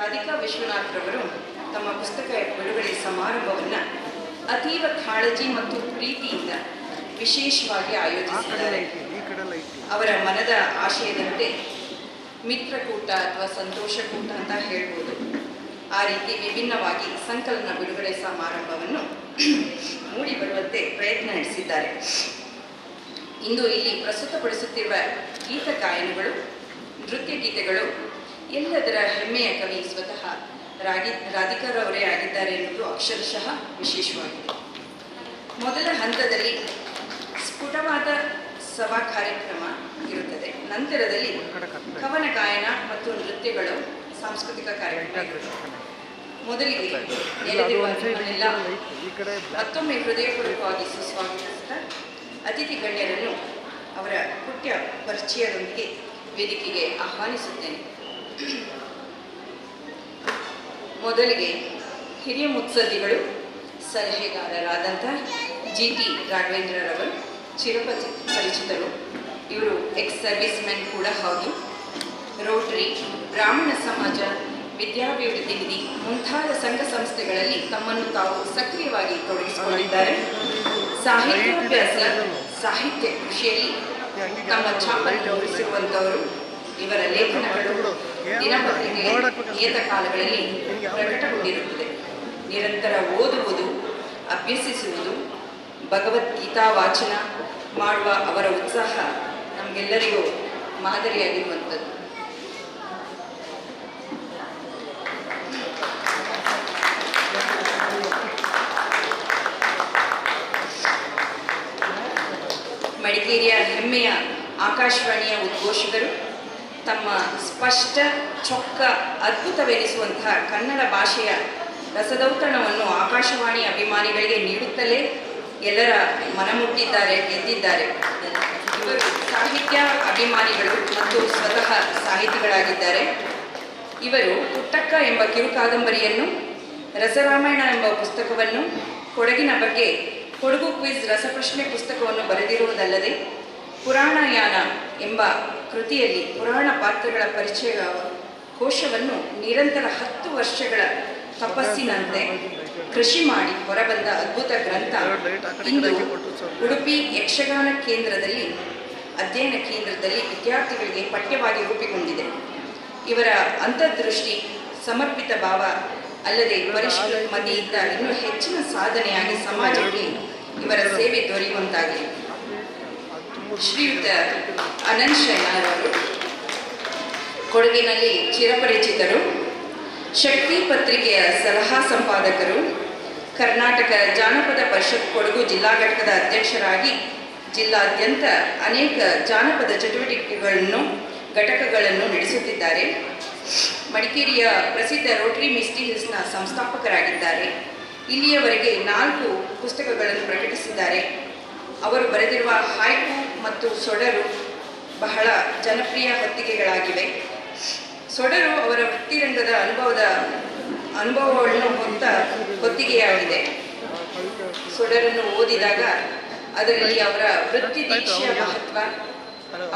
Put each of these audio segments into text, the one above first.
ರಾಧಿಕಾ ವಿಶ್ವನಾಥ್ ರವರು ತಮ್ಮ ಪುಸ್ತಕ ಬಿಡುಗಡೆ ಸಮಾರಂಭವನ್ನು ಅತೀವ ಕಾಳಜಿ ಮತ್ತು ಪ್ರೀತಿಯಿಂದ ವಿಶೇಷವಾಗಿ ಆಯೋಜಿಸಿದ್ದಾರೆ. ಅವರ ಮನದ ಆಶಯದಂತೆ ಮಿತ್ರಕೂಟ ಅಥವಾ ಸಂತೋಷಕೂಟ ಅಂತ ಹೇಳ್ಬೋದು. ಆ ರೀತಿ ವಿಭಿನ್ನವಾಗಿ ಸಂಕಲನ ಬಿಡುಗಡೆ ಸಮಾರಂಭವನ್ನು ಮೂಡಿ ಬರುವಂತೆ ಪ್ರಯತ್ನ ನಡೆಸಿದ್ದಾರೆ. ಇಂದು ಇಲ್ಲಿ ಪ್ರಸ್ತುತಪಡಿಸುತ್ತಿರುವ ಗೀತ ಗಾಯನಗಳು, ನೃತ್ಯ ಗೀತೆಗಳು ಎಲ್ಲದರ ಹೆಮ್ಮೆಯ ಕವಿ ಸ್ವತಃ ರಾಧಿಕಾರವರೇ ಆಗಿದ್ದಾರೆ ಎನ್ನುವುದು ಅಕ್ಷರಶಃ ವಿಶೇಷವಾಗಿದೆ. ಮೊದಲ ಹಂತದಲ್ಲಿ ಸ್ಫುಟವಾದ ಸಭಾ ಕಾರ್ಯಕ್ರಮ ಇರುತ್ತದೆ. ನಂತರದಲ್ಲಿ ಕವನ ಗಾಯನ ಮತ್ತು ನೃತ್ಯಗಳು, ಸಾಂಸ್ಕೃತಿಕ ಕಾರ್ಯಕ್ರಮ. ಮೊದಲಿಗೆ ನೆರೆದಿರುವ ನಿಮ್ಮನ್ನೆಲ್ಲ ಮತ್ತೊಮ್ಮೆ ಹೃದಯಪೂರ್ವಕವಾಗಿ ಸುಸ್ವಾಗತಿಸುತ್ತಾ ಅತಿಥಿ ಗಣ್ಯರನ್ನು ಅವರ ಪುಟ್ಟ ಪರಿಚಯದೊಂದಿಗೆ ವೇದಿಕೆಗೆ ಆಹ್ವಾನಿಸುತ್ತೇನೆ. ಮೊದಲಿಗೆ ಹಿರಿಯ ಮುತ್ಸದ್ದಿಗಳು, ಸಲಹೆಗಾರರಾದಂಥ GT ರಾಘವೇಂದ್ರರವರು ಚಿರಪರಿಚಿತರು. ಇವರು ಎಕ್ಸ್ ಸರ್ವಿಸ್ ಮೆನ್ ಕೂಡ ಹೌದು. ರೋಟರಿ, ಬ್ರಾಹ್ಮಣ ಸಮಾಜ, ವಿದ್ಯಾಭಿವೃದ್ಧಿ ನಿಧಿ ಮುಂತಾದ ಸಂಘ ಸಂಸ್ಥೆಗಳಲ್ಲಿ ತಮ್ಮನ್ನು ತಾವು ಸಕ್ರಿಯವಾಗಿ ತೊಡಗಿಸಿಕೊಂಡಿದ್ದಾರೆ. ಸಾಹಿತ್ಯಾಭ್ಯಾಸ, ಸಾಹಿತ್ಯ ಕೃಷಿಯಲ್ಲಿ ತಮ್ಮ ಛಾಪನ್ನು ಮೂಡಿಸಿರುವಂಥವರು. ಇವರ ಲೇಖನಗಳು ದಿನಪತ್ರಿಕೆ, ನಿಯತಕಾಲಗಳಲ್ಲಿ ಪ್ರಕಟಗೊಂಡಿರುತ್ತದೆ. ನಿರಂತರ ಓದುವುದು, ಅಭ್ಯಸಿಸುವುದು, ಭಗವದ್ಗೀತಾ ವಾಚನ ಮಾಡುವ ಅವರ ಉತ್ಸಾಹ ನಮಗೆಲ್ಲರಿಗೂ ಮಾದರಿಯಾಗಿರುವಂಥದ್ದು. ಮಡಿಕೇರಿಯ ಹೆಮ್ಮೆಯ ಆಕಾಶವಾಣಿಯ ಉದ್ಘೋಷಕರು. ತಮ್ಮ ಸ್ಪಷ್ಟ, ಚೊಕ್ಕ, ಅದ್ಭುತವೆನಿಸುವಂತಹ ಕನ್ನಡ ಭಾಷೆಯ ರಸದೌತಣವನ್ನು ಆಕಾಶವಾಣಿ ಅಭಿಮಾನಿಗಳಿಗೆ ನೀಡುತ್ತಲೇ ಎಲ್ಲರ ಮನಮುಟ್ಟಿದ್ದಾರೆ, ಗೆದ್ದಿದ್ದಾರೆ. ಇವರು ಸಾಹಿತ್ಯ ಅಭಿಮಾನಿಗಳು ಮತ್ತು ಸ್ವತಃ ಸಾಹಿತಿಗಳಾಗಿದ್ದಾರೆ. ಇವರು ಪುಟ್ಟಕ್ಕ ಎಂಬ ಕಿರು ಕಾದಂಬರಿಯನ್ನು, ರಸರಾಮಾಯಣ ಎಂಬ ಪುಸ್ತಕವನ್ನು, ಕೊಡಗಿನ ಬಗ್ಗೆ ಕೊಡಗು ಕ್ವಿಜ್ ರಸಪ್ರಶ್ನೆ ಪುಸ್ತಕವನ್ನು ಬರೆದಿರುವುದಲ್ಲದೆ ಪುರಾಣಯಾನ ಎಂಬ ಕೃತಿಯಲ್ಲಿ ಪುರಾಣ ಪಾತ್ರಗಳ ಪರಿಚಯ ಕೋಶವನ್ನು ನಿರಂತರ 10 ವರ್ಷಗಳ ತಪಸ್ಸಿನಂತೆ ಕೃಷಿ ಮಾಡಿ ಹೊರಬಂದ ಅದ್ಭುತ ಗ್ರಂಥ ಇಂದು ಉಡುಪಿ ಯಕ್ಷಗಾನ ಕೇಂದ್ರದಲ್ಲಿ, ಅಧ್ಯಯನ ಕೇಂದ್ರದಲ್ಲಿ ವಿದ್ಯಾರ್ಥಿಗಳಿಗೆ ಪಠ್ಯವಾಗಿ ರೂಪುಗೊಂಡಿದೆ. ಇವರ ಅಂತರ್ದೃಷ್ಟಿ, ಸಮರ್ಪಿತ ಭಾವ ಅಲ್ಲದೆ ಪರಿಷ್ಕೃತ ಮತಿಯಿಂದ ಇನ್ನೂ ಹೆಚ್ಚಿನ ಸಾಧನೆಯಾಗಿ ಸಮಾಜಕ್ಕೆ ಇವರ ಸೇವೆ ದೊರೆಯುವಂತಾಗಿದೆ. ಶ್ರೀಯುತ ಅನಂತ್ ಶೆಣಾರವರು ಕೊಡಗಿನಲ್ಲಿ ಚಿರಪರಿಚಿತರು. ಶಕ್ತಿ ಪತ್ರಿಕೆಯ ಸಲಹಾ ಸಂಪಾದಕರು. ಕರ್ನಾಟಕ ಜಾನಪದ ಪರಿಷತ್ ಕೊಡಗು ಜಿಲ್ಲಾ ಘಟಕದ ಅಧ್ಯಕ್ಷರಾಗಿ ಜಿಲ್ಲಾದ್ಯಂತ ಅನೇಕ ಜಾನಪದ ಘಟಕಗಳನ್ನು ನಡೆಸುತ್ತಿದ್ದಾರೆ. ಮಡಿಕೇರಿಯ ಪ್ರಸಿದ್ಧ ರೋಟರಿ ಮಿಸ್ಟಿ ಹಿಲ್ಸ್ನ ಸಂಸ್ಥಾಪಕರಾಗಿದ್ದಾರೆ. ಇಲ್ಲಿಯವರೆಗೆ 4 ಪುಸ್ತಕಗಳನ್ನು ಪ್ರಕಟಿಸಿದ್ದಾರೆ. ಅವರು ಬರೆದಿರುವ ಹಾಯ್ಕು ಮತ್ತು ಸೊಡರು ಬಹಳ ಜನಪ್ರಿಯ ಹೊತ್ತಿಗೆಗಳಾಗಿವೆ. ಸೊಡರು ಅವರ ವೃತ್ತಿರಂಗದ ಅನುಭವವನ್ನು ಹೊತ್ತ ಹೊತ್ತಿಗೆಯಾಗಿದೆ. ಸೊಡರನ್ನು ಓದಿದಾಗ ಅದರಲ್ಲಿ ಅವರ ವೃತ್ತಿ ದೀಕ್ಷೆಯ ಮಹತ್ವ,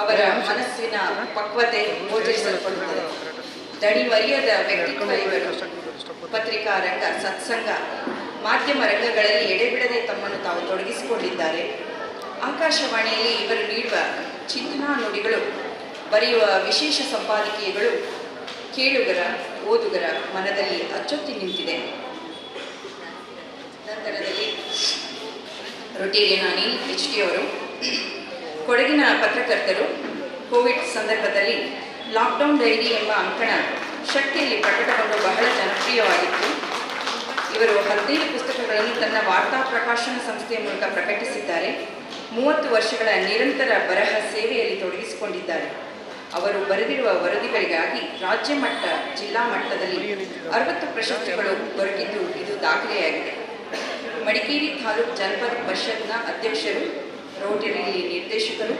ಅವರ ಮನಸ್ಸಿನ ಪಕ್ವತೆ ಗೋಚರಿಸಲ್ಪಡುತ್ತದೆ. ದಣಿವರಿಯದ ವ್ಯಕ್ತಿತ್ವ ಇವರು. ಪತ್ರಿಕಾ ರಂಗ, ಸತ್ಸಂಗ, ಮಾಧ್ಯಮ ರಂಗಗಳಲ್ಲಿ ಎಡೆಬಿಡದೆ ತಮ್ಮನ್ನು ತಾವು ತೊಡಗಿಸಿಕೊಂಡಿದ್ದಾರೆ. ಆಕಾಶವಾಣಿಯಲ್ಲಿ ಇವರು ನೀಡುವ ಚಿಂತನಾ ನುಡಿಗಳು, ಬರೆಯುವ ವಿಶೇಷ ಸಂಪಾದಕೀಯಗಳು ಕೇಳುಗರ, ಓದುಗರ ಮನದಲ್ಲಿ ಅಚ್ಚೊತ್ತಿ ನಿಂತಿದೆ. ನಂತರದಲ್ಲಿ ರೊಟೇರಿಯನ್ ಅನಿಲ್ HT ಅವರು ಕೊಡಗಿನ ಪತ್ರಕರ್ತರು. ಕೋವಿಡ್ ಸಂದರ್ಭದಲ್ಲಿ ಲಾಕ್ಡೌನ್ ಡೈರಿ ಎಂಬ ಅಂಕಣ ಶಕ್ತಿಯಲ್ಲಿ ಪ್ರಕಟಗೊಂಡು ಬಹಳ ಜನಪ್ರಿಯವಾಗಿತ್ತು. ಇವರು 15 ಪುಸ್ತಕಗಳನ್ನು ತನ್ನ ವಾರ್ತಾ ಪ್ರಕಾಶನ ಸಂಸ್ಥೆಯ ಮೂಲಕ ಪ್ರಕಟಿಸಿದ್ದಾರೆ. 30 ವರ್ಷಗಳ ನಿರಂತರ ಬರಹ ಸೇವೆಯಲ್ಲಿ ತೊಡಗಿಸಿಕೊಂಡಿದ್ದಾರೆ. ಅವರು ಬರೆದಿರುವ ವರದಿಗಳಿಗಾಗಿ ರಾಜ್ಯ ಮಟ್ಟ, ಜಿಲ್ಲಾ ಮಟ್ಟದಲ್ಲಿ 60 ಪ್ರಶಸ್ತಿಗಳು ದೊರಕಿದ್ದು ಇದು ದಾಖಲೆಯಾಗಿದೆ. ಮಡಿಕೇರಿ ತಾಲೂಕು ಜನಪದ ಪರಿಷತ್ನ ಅಧ್ಯಕ್ಷರು, ರೋಟರಿಯಲ್ಲಿ ನಿರ್ದೇಶಕರು,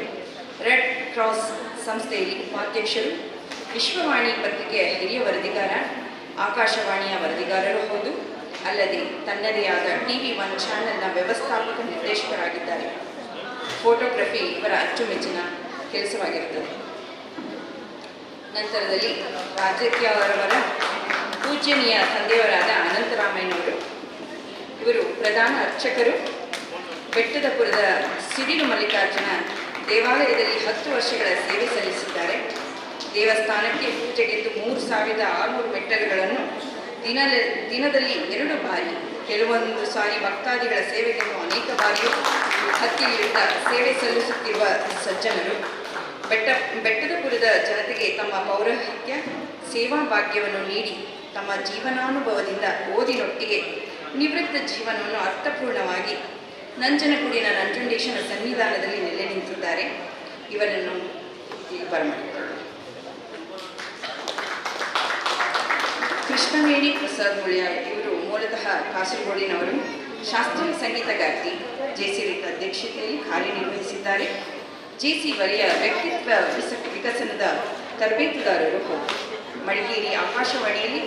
ರೆಡ್ ಕ್ರಾಸ್ ಸಂಸ್ಥೆಯಲ್ಲಿ ಉಪಾಧ್ಯಕ್ಷರು, ವಿಶ್ವವಾಣಿ ಪತ್ರಿಕೆಯ ಹಿರಿಯ ವರದಿಗಾರ, ಆಕಾಶವಾಣಿಯ ವರದಿಗಾರರು ಹೌದು. ಅಲ್ಲದೆ ತನ್ನದೇ ಆದ TV1 ಚಾನೆಲ್ನ ವ್ಯವಸ್ಥಾಪಕ ನಿರ್ದೇಶಕರಾಗಿದ್ದಾರೆ. ಫೋಟೋಗ್ರಫಿ ಇವರ ಅಚ್ಚುಮೆಚ್ಚಿನ ಕೆಲಸವಾಗಿರುತ್ತದೆ. ನಂತರದಲ್ಲಿ ರಾಜಕೀಯವರವರ ಪೂಜ್ಯನೀಯ ತಂದೆಯವರಾದ ಅನಂತರಾಮಯ್ಯನವರು. ಇವರು ಪ್ರಧಾನ ಅರ್ಚಕರು. ಬೆಟ್ಟದಪುರದ ಸಿಡಿಲು ಮಲ್ಲಿಕಾರ್ಜುನ ದೇವಾಲಯದಲ್ಲಿ 10 ವರ್ಷಗಳ ಸೇವೆ ಸಲ್ಲಿಸಿದ್ದಾರೆ. ದೇವಸ್ಥಾನಕ್ಕೆ ಪೂಜೆಗೆದ್ದು 3600 ಮೆಟ್ಟಲುಗಳನ್ನು ದಿನದಲ್ಲಿ 2 ಬಾರಿ, ಕೆಲವೊಂದು ಸಾರಿ ಭಕ್ತಾದಿಗಳ ಸೇವೆಗೆಂದು ಅನೇಕ ಬಾರಿಯೂ ಹತ್ತಿಳಿಯುತ್ತಾ ಸೇವೆ ಸಲ್ಲಿಸುತ್ತಿರುವ ಸಜ್ಜನರು. ಬೆಟ್ಟದಪುರದ ಜನತೆಗೆ ತಮ್ಮ ಪೌರೋಹಿತ್ಯ ಸೇವಾ ಭಾಗ್ಯವನ್ನು ನೀಡಿ ತಮ್ಮ ಜೀವನಾನುಭವದಿಂದ ಓದಿನೊಟ್ಟಿಗೆ ನಿವೃತ್ತ ಜೀವನವನ್ನು ಅರ್ಥಪೂರ್ಣವಾಗಿ ನಂಜನಗೂಡಿನ ನಂಜುಂಡೇಶನ ಸನ್ನಿಧಾನದಲ್ಲಿ ನೆಲೆ ನಿಂತಿದ್ದಾರೆ. ಇವರನ್ನು ಬರಮಾಡಿಕೊಳ್ಳೋಣ. ಕೃಷ್ಣವೇಣಿ ಪ್ರಸಾದ್ ಮುಳಿಯ ಇವರು ಮೂಲತಃ ಕಾಸರಗೋಡಿನವರು. ಶಾಸ್ತ್ರೀಯ ಸಂಗೀತಗಾರ್ತಿ. ಜೆಸಿ ಅಧ್ಯಕ್ಷತೆಯಲ್ಲಿ ಕಾರ್ಯನಿರ್ವಹಿಸಿದ್ದಾರೆ. ಜೆಸಿ ವಲಯ ವ್ಯಕ್ತಿತ್ವ ವಿಕಸನದ ತರಬೇತುದಾರರು. ಮಡಿಕೇರಿ ಆಕಾಶವಾಣಿಯಲ್ಲಿ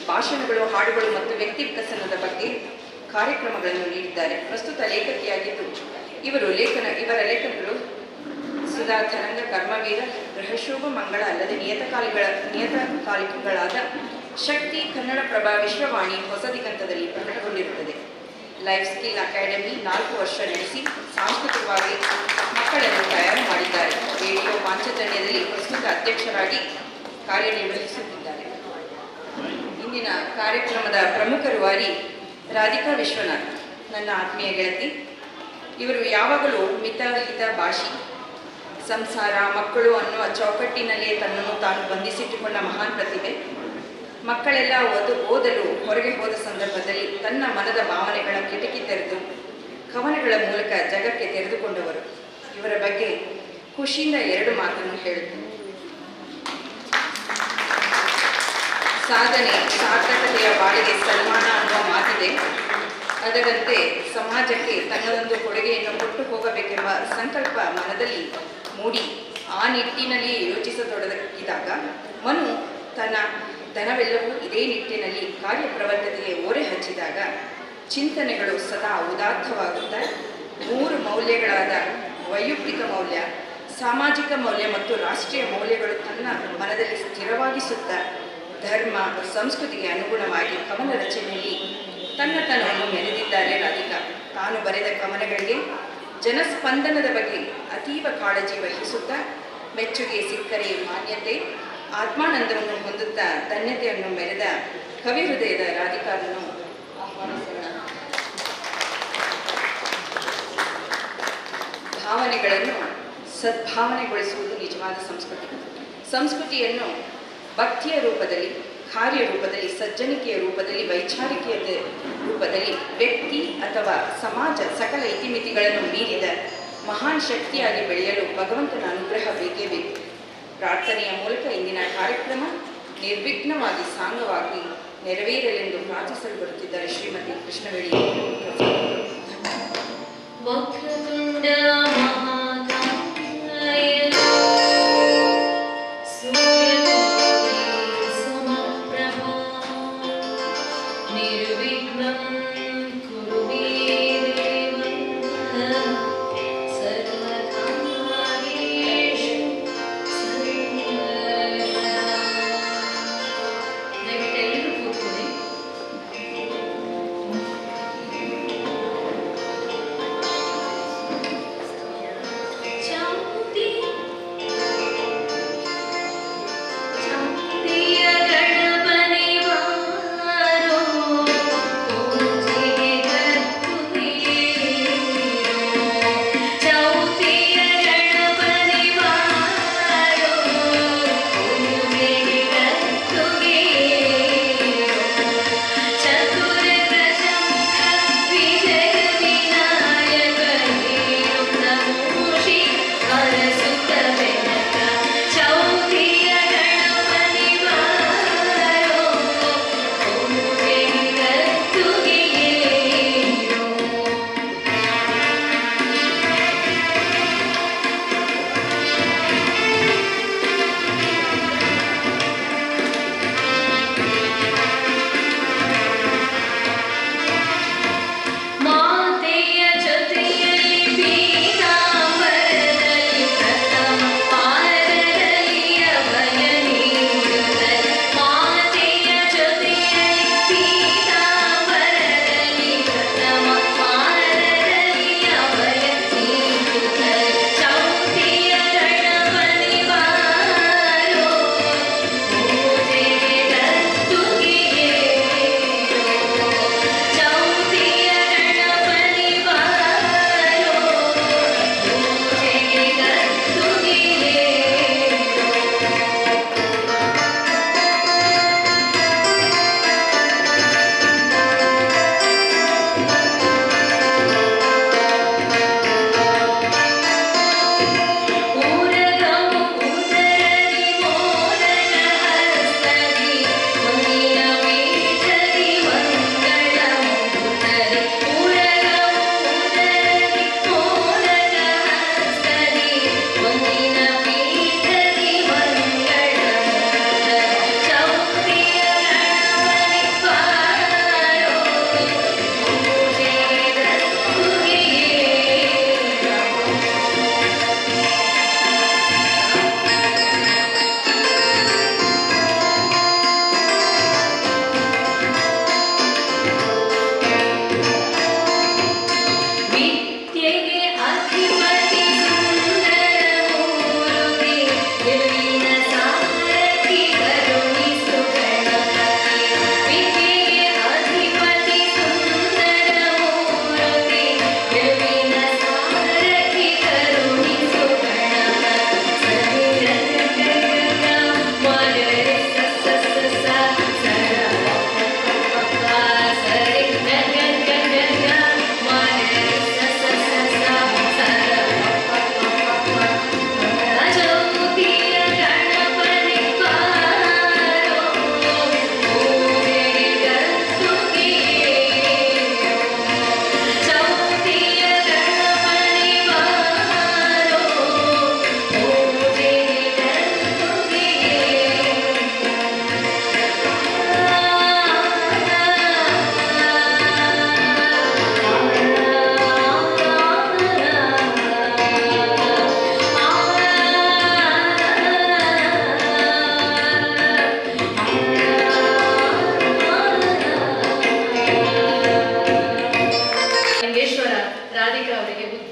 ಭಾಷಣಗಳು, ಹಾಡುಗಳು ಮತ್ತು ವ್ಯಕ್ತಿ ವಿಕಸನದ ಬಗ್ಗೆ ಕಾರ್ಯಕ್ರಮಗಳನ್ನು ನೀಡಿದ್ದಾರೆ. ಪ್ರಸ್ತುತ ಲೇಖಕಿಯಾಗಿದ್ದು ಇವರ ಲೇಖನಗಳು ಸುಧಾ ತರಂಗ, ಕರ್ಮವೀರ, ಗೃಹಶೋಭ, ಮಂಗಳ ಅಲ್ಲದೆ ನಿಯತಕಾಲಿಕಗಳಾದ ಶಕ್ತಿ, ಕನ್ನಡಪ್ರಭ, ವಿಶ್ವವಾಣಿ, ಹೊಸ ದಿಗಂತದಲ್ಲಿ ಪ್ರಕಟಗೊಂಡಿರುತ್ತದೆ. ಲೈಫ್ ಸ್ಕಿಲ್ ಅಕಾಡೆಮಿ 4 ವರ್ಷ ನಡೆಸಿ ಸಾಂಸ್ಕೃತಿಕವಾಗಿ ಮಕ್ಕಳನ್ನು ತಯಾರು ಮಾಡಿದ್ದಾರೆ. ರೇಡಿಯೋ ಪಾಂಚಜನ್ಯದಲ್ಲಿ ಪ್ರಸ್ತುತ ಅಧ್ಯಕ್ಷರಾಗಿ ಕಾರ್ಯನಿರ್ವಹಿಸುತ್ತಿದ್ದಾರೆ. ಇಂದಿನ ಕಾರ್ಯಕ್ರಮದ ಪ್ರಮುಖ ರೂವಾರಿ ರಾಧಿಕಾ ವಿಶ್ವನಾಥ್, ನನ್ನ ಆತ್ಮೀಯ ಗೆಳತಿ. ಇವರು ಯಾವಾಗಲೂ ಮಿತಹಿತ ಭಾಷಿ. ಸಂಸಾರ, ಮಕ್ಕಳು ಅನ್ನುವ ಚೌಕಟ್ಟಿನಲ್ಲಿಯೇ ತನ್ನನ್ನು ತಾನು ಬಂಧಿಸಿಟ್ಟುಕೊಂಡ ಮಹಾನ್ ಪ್ರತಿಭೆ. ಮಕ್ಕಳೆಲ್ಲ ಓದಲು ಹೊರಗೆ ಹೋದ ಸಂದರ್ಭದಲ್ಲಿ ತನ್ನ ಮನದ ಭಾವನೆಗಳ ಕಿಟಕಿ ತೆರೆದು ಕವನಗಳ ಮೂಲಕ ಜಗಕ್ಕೆ ತೆರೆದುಕೊಂಡವರು. ಇವರ ಬಗ್ಗೆ ಖುಷಿಯಿಂದ 2 ಮಾತನ್ನು ಹೇಳುತ್ತೇನೆ. ಸಾಧನೆ ಸಾರ್ಥಕತೆಯ ಬಾಳಿಗೆ ಸನ್ಮಾನ ಅನ್ನುವ ಮಾತಿದೆ. ಅದರಂತೆ ಸಮಾಜಕ್ಕೆ ತನ್ನದೊಂದು ಕೊಡುಗೆಯನ್ನು ಕೊಟ್ಟು ಹೋಗಬೇಕೆಂಬ ಸಂಕಲ್ಪ ಮನದಲ್ಲಿ ಮೂಡಿ ಆ ನಿಟ್ಟಿನಲ್ಲಿ ಯೋಚಿಸತೊಡಗಿದಾಗ ಮನು ತನ್ನ ಧನವೆಲ್ಲವೂ ಇದೇ ನಿಟ್ಟಿನಲ್ಲಿ ಕಾರ್ಯಪ್ರವರ್ತತೆಗೆ ಓರೆ ಹಚ್ಚಿದಾಗ ಚಿಂತನೆಗಳು ಸದಾ ಉದಾತ್ತವಾಗುತ್ತಾ 3 ಮೌಲ್ಯಗಳಾದ ವೈಯಕ್ತಿಕ ಮೌಲ್ಯ, ಸಾಮಾಜಿಕ ಮೌಲ್ಯ ಮತ್ತು ರಾಷ್ಟ್ರೀಯ ಮೌಲ್ಯಗಳು ತನ್ನ ಮನದಲ್ಲಿ ಸ್ಥಿರವಾಗಿಸುತ್ತಾ ಧರ್ಮ, ಸಂಸ್ಕೃತಿಗೆ ಅನುಗುಣವಾಗಿ ಕವನ ರಚನೆಯಲ್ಲಿ ತನ್ನತನವನ್ನು ಮೆರೆದಿದ್ದಾರೆ ರಾಧಿಕಾ. ತಾನು ಬರೆದ ಕವನಗಳಿಗೆ ಜನಸ್ಪಂದನದ ಬಗ್ಗೆ ಅತೀವ ಕಾಳಜಿ ವಹಿಸುತ್ತಾ ಮೆಚ್ಚುಗೆ ಸಿಕ್ಕರೆ ಮಾನ್ಯತೆ, ಆತ್ಮಾನಂದವನ್ನು ಹೊಂದುತ್ತಾ ಧನ್ಯತೆಯನ್ನು ಮೆರೆದ ಕವಿ ಹೃದಯದ ರಾಧಿಕಾರನ್ನು ಆಹ್ವಾನಿಸೋಣ. ಭಾವನೆಗಳನ್ನು ಸದ್ಭಾವನೆಗೊಳಿಸುವುದು ನಿಜವಾದ ಸಂಸ್ಕೃತಿ. ಸಂಸ್ಕೃತಿಯನ್ನು ಭಕ್ತಿಯ ರೂಪದಲ್ಲಿ, ಕಾರ್ಯರೂಪದಲ್ಲಿ, ಸಜ್ಜನಿಕೆಯ ರೂಪದಲ್ಲಿ, ವೈಚಾರಿಕತೆಯ ರೂಪದಲ್ಲಿ ವ್ಯಕ್ತಿ ಅಥವಾ ಸಮಾಜ ಸಕಲ ಇತಿಮಿತಿಗಳನ್ನು ಮೀರಿದ ಮಹಾನ್ ಶಕ್ತಿಯಾಗಿ ಬೆಳೆಯಲು ಭಗವಂತನ ಅನುಗ್ರಹ ಬೇಕೇ ಬೇಕು. ಪ್ರಾರ್ಥನೆಯ ಮೂಲಕ ಇಂದಿನ ಕಾರ್ಯಕ್ರಮ ನಿರ್ವಿಘ್ನವಾಗಿ ಸಾಂಗವಾಗಿ ನೆರವೇರಲೆಂದು ಪ್ರಾರ್ಥಿಸಲು ಬರುತ್ತಿದ್ದಾರೆ ಶ್ರೀಮತಿ ಕೃಷ್ಣವೇಣಿ.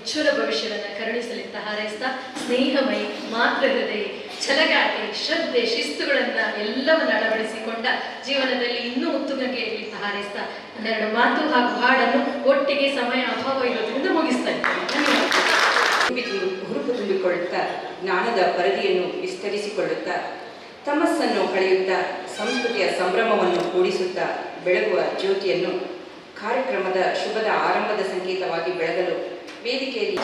ಉಜ್ವಲ ಭವಿಷ್ಯವನ್ನು ಕರುಣಿಸಲಿತ್ತ ಹಾರೈಸ್ತಾ, ಸ್ನೇಹಮಯಿ, ಮಾತೃಹೃದಯಿ, ಛಲಗಾಟೆ, ಶ್ರದ್ಧೆ, ಶಿಸ್ತುಗಳನ್ನು ಎಲ್ಲವನ್ನು ಅಳವಡಿಸಿಕೊಂಡ ಜೀವನದಲ್ಲಿ ಇನ್ನೂ ಉತ್ತುಂಗಕ್ಕೆ ಹಾರೈಸ್ತಾ ಒಂದೆರಡು ಮಾತು ಹಾಗೂ ಹಾಡನ್ನು ಒಟ್ಟಿಗೆ ಸಮಯ ಅಭಾವ ಇರೋದ್ರಿಂದ ಮುಗಿಸ್ತಾ ಇದ್ದೇನೆ. ಹುರುಪು ತುಂಬಿಕೊಳ್ಳುತ್ತಾ ಜ್ಞಾನದ ಪರಿಧಿಯನ್ನು ವಿಸ್ತರಿಸಿಕೊಳ್ಳುತ್ತಾ ತಮಸ್ಸನ್ನು ಕಳೆಯುತ್ತಾ ಸಂಸ್ಕೃತಿಯ ಸಂಭ್ರಮವನ್ನು ಕೂಡಿಸುತ್ತಾ ಬೆಳಗುವ ಜ್ಯೋತಿಯನ್ನು ಕಾರ್ಯಕ್ರಮದ ಶುಭದ ಆರಂಭದ ಸಂಕೇತವಾಗಿ ಬೆಳಗಲು ವೇದಿಕೆಯಲ್ಲಿ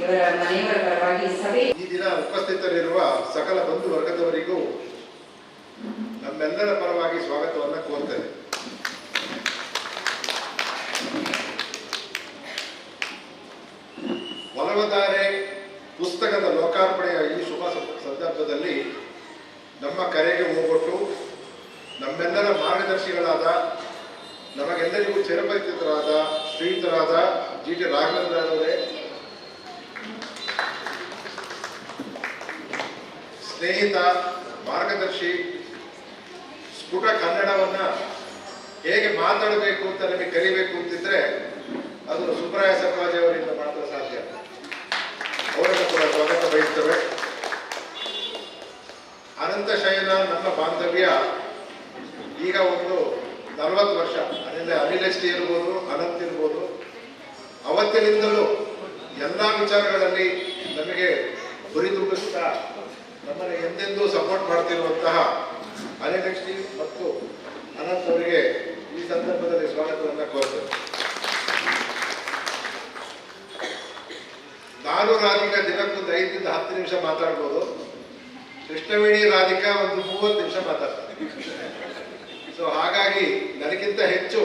ಇವರ ಮನೆಯವರ ಪರವಾಗಿ ಸಭೆ ಈ ದಿನ ಉಪಸ್ಥಿತರಿರುವ ಸಕಲ ಬಂಧು ವರ್ಗದವರಿಗೂ ನಮ್ಮೆಲ್ಲರ ಪರವಾಗಿ ಸ್ವಾಗತವನ್ನು ಕೋರ್ತೇನೆ. ಒಲವಧಾರೆ ಪುಸ್ತಕದ ಲೋಕಾರ್ಪಣೆಯ ಈ ಶುಭ ಸಂದರ್ಭದಲ್ಲಿ ನಮ್ಮ ಕರೆಗೆ ಹೋಗೊಟ್ಟು ನಮ್ಮೆಲ್ಲರ ಮಾರ್ಗದರ್ಶಿಗಳಾದ ನಮಗೆಲ್ಲರಿಗೂ ಚಿರಪರಿಚಿತರಾದ ಶ್ರೀಯುತರಾದ ಜಿ ಟಿ ರಾಘವೇಂದ್ರರವರೇ, ಸ್ನೇಹಿತ, ಮಾರ್ಗದರ್ಶಿ, ಸ್ಫುಟ ಕನ್ನಡವನ್ನು ಹೇಗೆ ಮಾತಾಡಬೇಕು ಅಂತ ನಮಗೆ ಕಲಿಬೇಕು ಅಂತಿದ್ರೆ ಅದು ಸುಬ್ರಾಯ ಸರ್ವಾಜಿ ಅವರಿಂದ ಮಾತ್ರ ಸಾಧ್ಯ. ಅವರನ್ನು ಕೂಡ ಸ್ವಾಗತ ಬಯಸ್ತೇವೆ. ಅನಂತ ಶಯನ ನಮ್ಮ ಬಾಂಧವ್ಯ ಈಗ ಒಂದು 40 ವರ್ಷ. ಅನಿಲಷ್ಟಿ ಇರ್ಬೋದು, ಅನಂತ್ ಇರ್ಬೋದು, ಅವತ್ತಿನಿಂದಲೂ ಎಲ್ಲ ವಿಚಾರಗಳಲ್ಲಿ ನಮಗೆ ಗುರಿ ತುಂಬಿಸ್ತಾ ನಮ್ಮನ್ನು ಎಂದೆಂದೂ ಸಪೋರ್ಟ್ ಮಾಡ್ತಿರುವಂತಹ ಅನಿಲಷ್ಟಿ ಮತ್ತು ಅನಂತ್ ಅವರಿಗೆ ಈ ಸಂದರ್ಭದಲ್ಲಿ ಸ್ವಾಗತವನ್ನು ಕೋರ್ತೇನೆ. ನಾನು ರಾಧಿಕಾ ದಿನಕ್ಕೊಂದು 5 ರಿಂದ 10 ನಿಮಿಷ ಮಾತಾಡ್ಬೋದು. ಕೃಷ್ಣವೇಣಿ ರಾಧಿಕಾ ಒಂದು 30 ನಿಮಿಷ ಮಾತಾಡ್ತಾರೆ. ಸೊ ಹಾಗಾಗಿ ನನಗಿಂತ ಹೆಚ್ಚು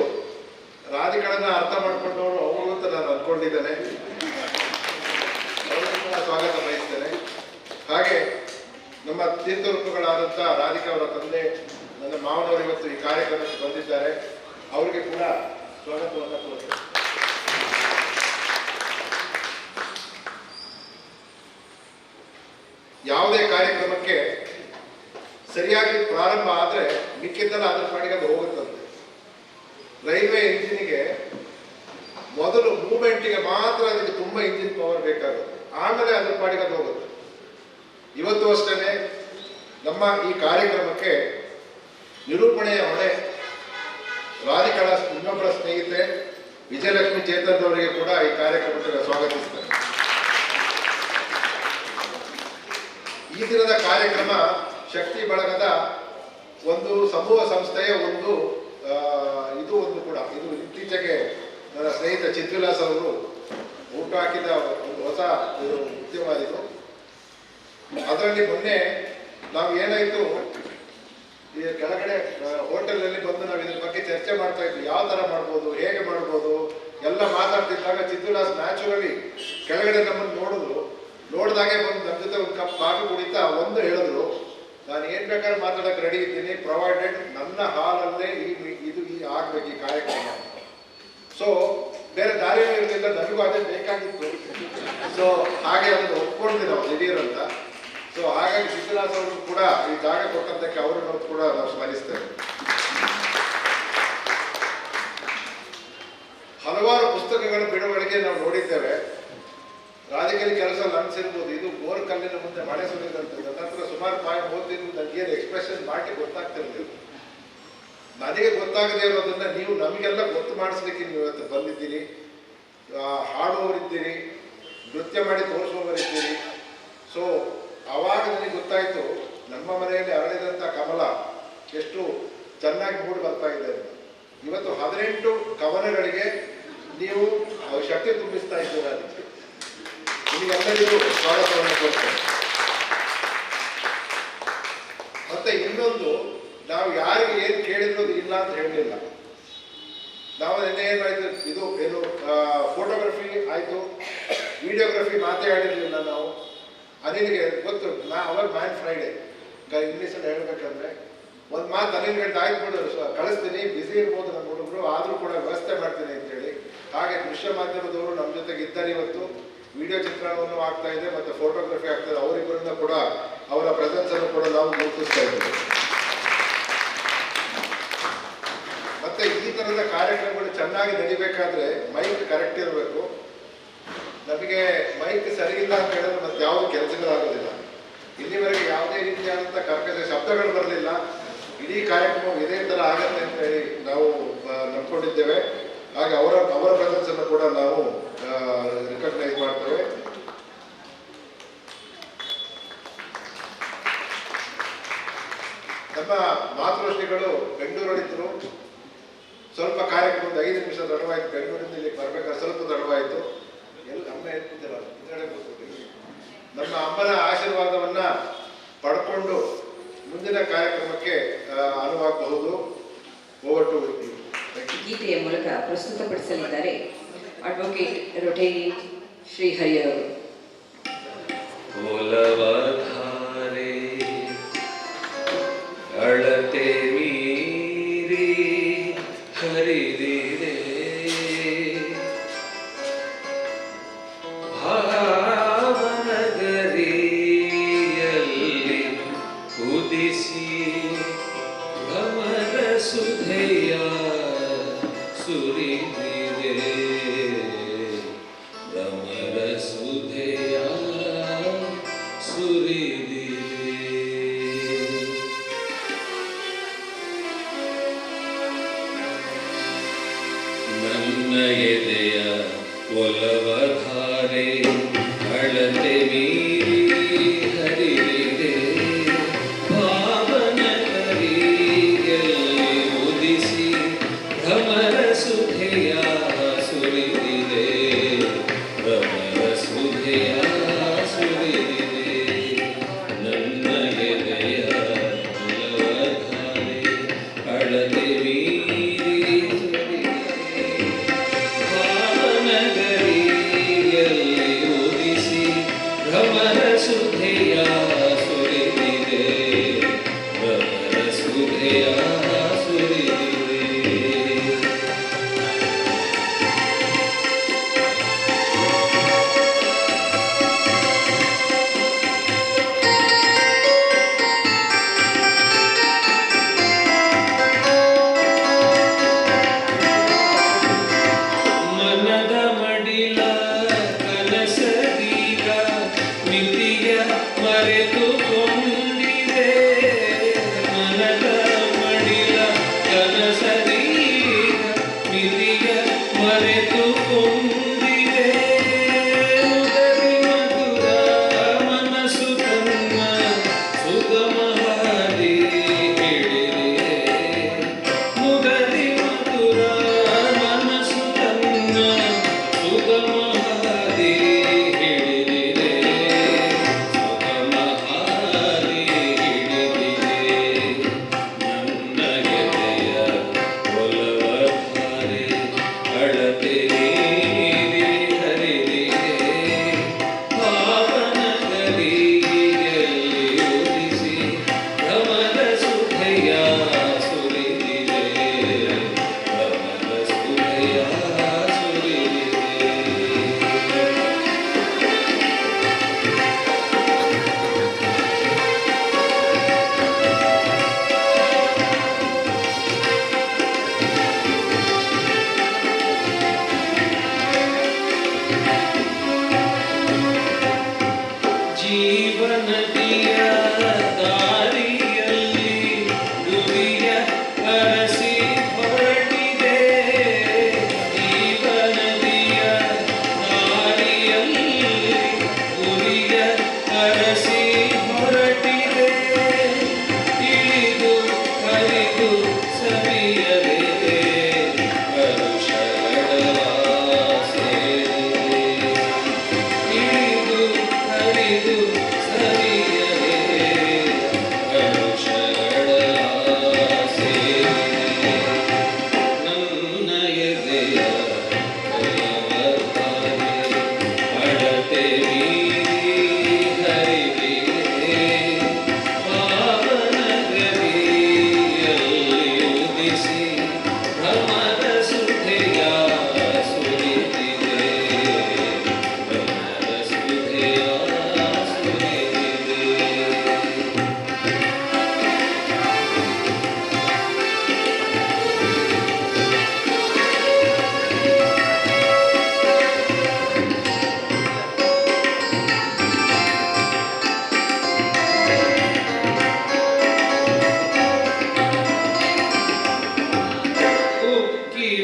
ರಾಧಿಕಳನ್ನ ಅರ್ಥ ಮಾಡ್ಕೊಂಡವರು ಅವರು ಅಂತ ನಾನು ಅಂದ್ಕೊಂಡಿದ್ದೇನೆ. ಅವರಿಗೂ ಕೂಡ ಸ್ವಾಗತ ಬಯಸ್ತೇನೆ. ಹಾಗೆ ನಮ್ಮ ತೀರ್ಥರೂಪಗಳಾದಂಥ ರಾಧಿಕಾ ಅವರ ತಂದೆ ನನ್ನ ಮಾವನವರು ಇವತ್ತು ಈ ಕಾರ್ಯಕ್ರಮಕ್ಕೆ ಬಂದಿದ್ದಾರೆ. ಅವರಿಗೆ ಕೂಡ ಸ್ವಾಗತವನ್ನು ಕೋರ್ತೇನೆ. ಯಾವುದೇ ಕಾರ್ಯಕ್ರಮಕ್ಕೆ ಸರಿಯಾಗಿ ಪ್ರಾರಂಭ ಆದರೆ ಮಿಕ್ಕಿದ್ದೆಲ್ಲ ಅದ್ರ ಪಾಡಿಗೆ ಅದು ಹೋಗುತ್ತಂತೆ. ರೈಲ್ವೆ ಇಂಜಿನಿಗೆ ಮೊದಲು ಮೂವ್ಮೆಂಟಿಗೆ ಮಾತ್ರ ಅದಕ್ಕೆ ತುಂಬ ಇಂಜಿನ್ ಪವರ್ ಬೇಕಾಗುತ್ತೆ, ಆಮೇಲೆ ಅದ್ರ ಪಾಡಿಗೆ ಅದು ಹೋಗುತ್ತೆ. ಇವತ್ತು ಅಷ್ಟೇ ನಮ್ಮ ಈ ಕಾರ್ಯಕ್ರಮಕ್ಕೆ ನಿರೂಪಣೆಯ ಹೊಣೆ ರಾಧಿಕಳ ಇನ್ನೊಬ್ಬರ ಸ್ನೇಹಿತೆ ವಿಜಯಲಕ್ಷ್ಮಿ ಚೇತನ್ ಅವರಿಗೆ ಕೂಡ ಈ ಕಾರ್ಯಕ್ರಮಕ್ಕೆ ಸ್ವಾಗತಿಸ್ತಾರೆ. ಈ ದಿನದ ಕಾರ್ಯಕ್ರಮ ಶಕ್ತಿ ಬಳಗದ ಒಂದು ಸಮೂಹ ಸಂಸ್ಥೆಯ ಒಂದು ಕೂಡ ಇದು ಇತ್ತೀಚೆಗೆ ನನ್ನ ಸ್ನೇಹಿತ ಚಿದ್ವಿಲಾಸ್ ಅವರು ಊಟ ಹಾಕಿದ ಒಂದು ಹೊಸ ಉದ್ಯಮ ಇದು. ಅದರಲ್ಲಿ ಮೊನ್ನೆ ನಾವು ಏನಾಯಿತು, ಈ ಕೆಳಗಡೆ ಹೋಟೆಲ್ನಲ್ಲಿ ಬಂದು ನಾವು ಇದ್ರ ಬಗ್ಗೆ ಚರ್ಚೆ ಮಾಡ್ತಾ ಇದ್ವಿ, ಯಾವ ಥರ ಮಾಡ್ಬೋದು, ಹೇಗೆ ಮಾಡ್ಬೋದು ಎಲ್ಲ ಮಾತಾಡ್ತಿದ್ದಾಗ ಚಿದ್ವಿಲಾಸ್ ನ್ಯಾಚುರಲಿ ಕೆಳಗಡೆ ನಮ್ಮನ್ನು ನೋಡಿದಾಗೆ ಬಂದು ನಮ್ಮ ಜೊತೆ ಒಂದು ಕಪ್ ಕಾಫಿ ಕುಡಿತಾ ಒಂದು ಹೇಳಿದ್ರು, ನಾನು ಏನು ಬೇಕಾದ್ರೂ ಮಾತಾಡೋಕೆ ರೆಡಿ ಇದ್ದೀನಿ, ಪ್ರೊವೈಡೆಡ್ ನನ್ನ ಹಾಲಲ್ಲೇ ಇದು ಆಗ್ಬೇಕು ಈ ಕಾರ್ಯಕ್ರಮ. ಸೊ ಬೇರೆ ದಾರಿ ಇರಲಿಲ್ಲ, ನನಗೂ ಅದೇ ಬೇಕಾಗಿತ್ತು. ಸೊ ಹಾಗೆ ಅದನ್ನು ಒಪ್ಕೊಂಡ್ವಿ ನಾವು ದಿಢೀರಂತ. ಸೊ ಹಾಗಾಗಿ ಚಿದ್ವಿಲಾಸ್ ಅವರು ಕೂಡ ಈ ಜಾಗ ಕೊಟ್ಟಂತಕ್ಕೆ ಅವರನ್ನು ಕೂಡ ನಾವು ಸ್ಮರಿಸ್ತೇವೆ. ಹಲವಾರು ಪುಸ್ತಕಗಳ ಬಿಡುಗಡೆಗೆ ನಾವು ನೋಡಿದ್ದೇವೆ. ರಾಜಕೀಯ ಕೆಲಸ ಅನ್ಸಿರ್ಬೋದು, ಇದು ಬೋರ್ ಕಲ್ಲಿನ ಮುಂದೆ ಮಳೆ ಸುರಿದಂತೆ. ನನ್ನ ಹತ್ರ ಸುಮಾರು ಪಾಯಿಂಟ್ ಓದಿದ್ದು ನನಗೇನು ಎಕ್ಸ್ಪ್ರೆಷನ್ ಮಾಡಿ ಗೊತ್ತಾಗ್ತಿರ್ಲಿಲ್ಲ. ನನಗೆ ಗೊತ್ತಾಗದೇ ಇರೋದನ್ನ ನೀವು ನಮಗೆಲ್ಲ ಗೊತ್ತು ಮಾಡಿಸ್ಲಿಕ್ಕೆ ನೀವು ಇವತ್ತು ಬಂದಿದ್ದೀರಿ. ಹಾಡುವವರಿದ್ದೀರಿ, ನೃತ್ಯ ಮಾಡಿ ತೋರಿಸುವವರಿದ್ದೀರಿ. ಸೊ ಆವಾಗ ನನಗೆ ಗೊತ್ತಾಯಿತು, ನಮ್ಮ ಮನೆಯಲ್ಲಿ ಅರಳಿದಂಥ ಕಮಲ ಎಷ್ಟು ಚೆನ್ನಾಗಿ ಮೂಡಿ ಬರ್ತಾ ಇದೆ. ಇವತ್ತು 18 ಕವನಗಳಿಗೆ ನೀವು ಶಕ್ತಿ ತುಂಬಿಸ್ತಾ ಇದ್ದೀರಾ. ಅದಕ್ಕೆ ನಿಮಗೆಲ್ಲರಿಗೂ ಸ್ವಾಗತವನ್ನು ಕೊಡ್ತೇನೆ. ಮತ್ತೆ ಇನ್ನೊಂದು, ನಾವು ಯಾರಿಗೆ ಏನು ಕೇಳಿದ್ರು ಇಲ್ಲ ಅಂತ ಹೇಳಲಿಲ್ಲ. ನಾವು ನಿನ್ನೆ ಏನಾಯ್ತು, ಇದು ಏನು ಫೋಟೋಗ್ರಫಿ ಆಯಿತು, ವಿಡಿಯೋಗ್ರಫಿ ಮಾತೇ ಆಡಿರಲಿಲ್ಲ ನಾವು. ಅನಿಲ್ಗೆ ಗೊತ್ತು, ಅವಾಗ ಮ್ಯಾನ್ ಫ್ರೈಡೆ ಇಂಗ್ಲೀಷಲ್ಲಿ ಹೇಳ್ಬೇಕಂದ್ರೆ ಒಂದು ಮಾತು ಅನಿಲ್ಗಂಟೆ ಆಯ್ತು ಬಿಡೋರು, ಕಳಿಸ್ತೀನಿ, ಬ್ಯುಸಿ ಇರ್ಬೋದು ನನ್ನ ಹುಡುಗರು, ಆದರೂ ಕೂಡ ವ್ಯವಸ್ಥೆ ಮಾಡ್ತೀನಿ ಅಂತೇಳಿ. ಹಾಗೆ ದೃಶ್ಯ ಮಾಧ್ಯಮದವರು ನಮ್ಮ ಜೊತೆಗೆ ಇದ್ದಾರೆ. ಇವತ್ತು ವಿಡಿಯೋ ಚಿತ್ರಣವನ್ನು ಆಗ್ತಾ ಇದೆ ಮತ್ತು ಫೋಟೋಗ್ರಫಿ ಆಗ್ತಾ ಇದೆ. ಅವರಿಬ್ಬರಿಂದ ಕೂಡ ಅವರ ಪ್ರೆಸೆನ್ಸ್ ಅನ್ನು ಕೂಡ ನಾವು ಗುರುತಿಸ್ತಾ ಇದ್ದೇವೆ. ಮತ್ತೆ ಈ ತರದ ಕಾರ್ಯಕ್ರಮಗಳು ಚೆನ್ನಾಗಿ ನಡಿಬೇಕಾದ್ರೆ ಮೈಕ್ ಕರೆಕ್ಟ್ ಇರಬೇಕು. ನಮಗೆ ಮೈಕ್ ಸರಿ ಇಲ್ಲ ಅಂತ ಹೇಳಿದ್ರೆ ಮತ್ತೆ ಯಾವುದು ಕೆಲಸಗಳಾಗೋದಿಲ್ಲ. ಇಲ್ಲಿವರೆಗೆ ಯಾವುದೇ ರೀತಿಯಾದಂಥ ಕರ್ಕಶ ಶಬ್ದಗಳು ಬರಲಿಲ್ಲ. ಇಡೀ ಕಾರ್ಯಕ್ರಮ ಇದೇ ಥರ ಆಗತ್ತೆ ಅಂತ ಹೇಳಿ ನಾವು ನಂಬ್ಕೊಂಡಿದ್ದೇವೆ. ಹಾಗೆ ಅವರ ಪ್ರೆಸೆನ್ಸ್ ಅನ್ನು ಕೂಡ ನಾವು ರಿಕಗ್ನೈಸ್ ಮಾಡ್ತೇವೆ. ನಮ್ಮ ಮಾತೃಶ್ರೀಗಳು ಬೆಂಗಳೂರಲ್ಲಿದ್ದರು. ಸ್ವಲ್ಪ ಕಾರ್ಯಕ್ರಮ 5 ನಿಮಿಷ ತಡವಾಯಿತು. ಬೆಂಗಳೂರಿಂದ ಇಲ್ಲಿಗೆ ಬರ್ಬೇಕಾದ್ರೆ ಸ್ವಲ್ಪ ತಡವಾಯಿತು. ಅಮ್ಮ ಹೇಳ್ತಿದ್ದಲ್ಲ, ನಮ್ಮ ಅಮ್ಮನ ಆಶೀರ್ವಾದವನ್ನ ಪಡ್ಕೊಂಡು ಮುಂದಿನ ಕಾರ್ಯಕ್ರಮಕ್ಕೆ ಅನುವಾಗಬಹುದು. ಓವರ್ ಟು ಗೀತೆಯ ಮೂಲಕ ಪ್ರಸ್ತುತಪಡಿಸಲಿದ್ದಾರೆ ಅಡ್ವೊಕೇಟ್ ರೊಟೇರಿ ಶ್ರೀಹರಿಯವರು. ಒಲವಧಾರೆ ಅಳತೆ ಮೀರಿ ಹರಿದಿದೆ ಭಾವನಗರಿಯಲ್ಲಿ ಉದಿಸಿ ಭ್ರಮರ ಸುಧೆಯ ಸುರಿದಿದೆ ಭ್ರಮರ ಸುಧೆಯ ಸುರಿದಿದೆ. ನನ್ನ ಎದೆಯ ಒಲವಧಾರೆ ಅಳತೆ ಮೀರಿ ಹರಿದಿದೆ ಭಾವನಗರಿಯಲ್ಲಿ ಉದಿಸಿ ಭ್ರಮರ ಸುಧೆಯ ಸುರಿದಿದೆ ಭ್ರಮರ ಸುಧೆಯ ಸುರಿದಿದೆ. ನನ್ನ ಎದೆಯ ಒಲವಧಾರೆ ಅಳತೆ ಮೀರಿ ಭಾವನಗರಿಯಲ್ಲಿ ಉದಿಸಿ ಭ್ರಮರ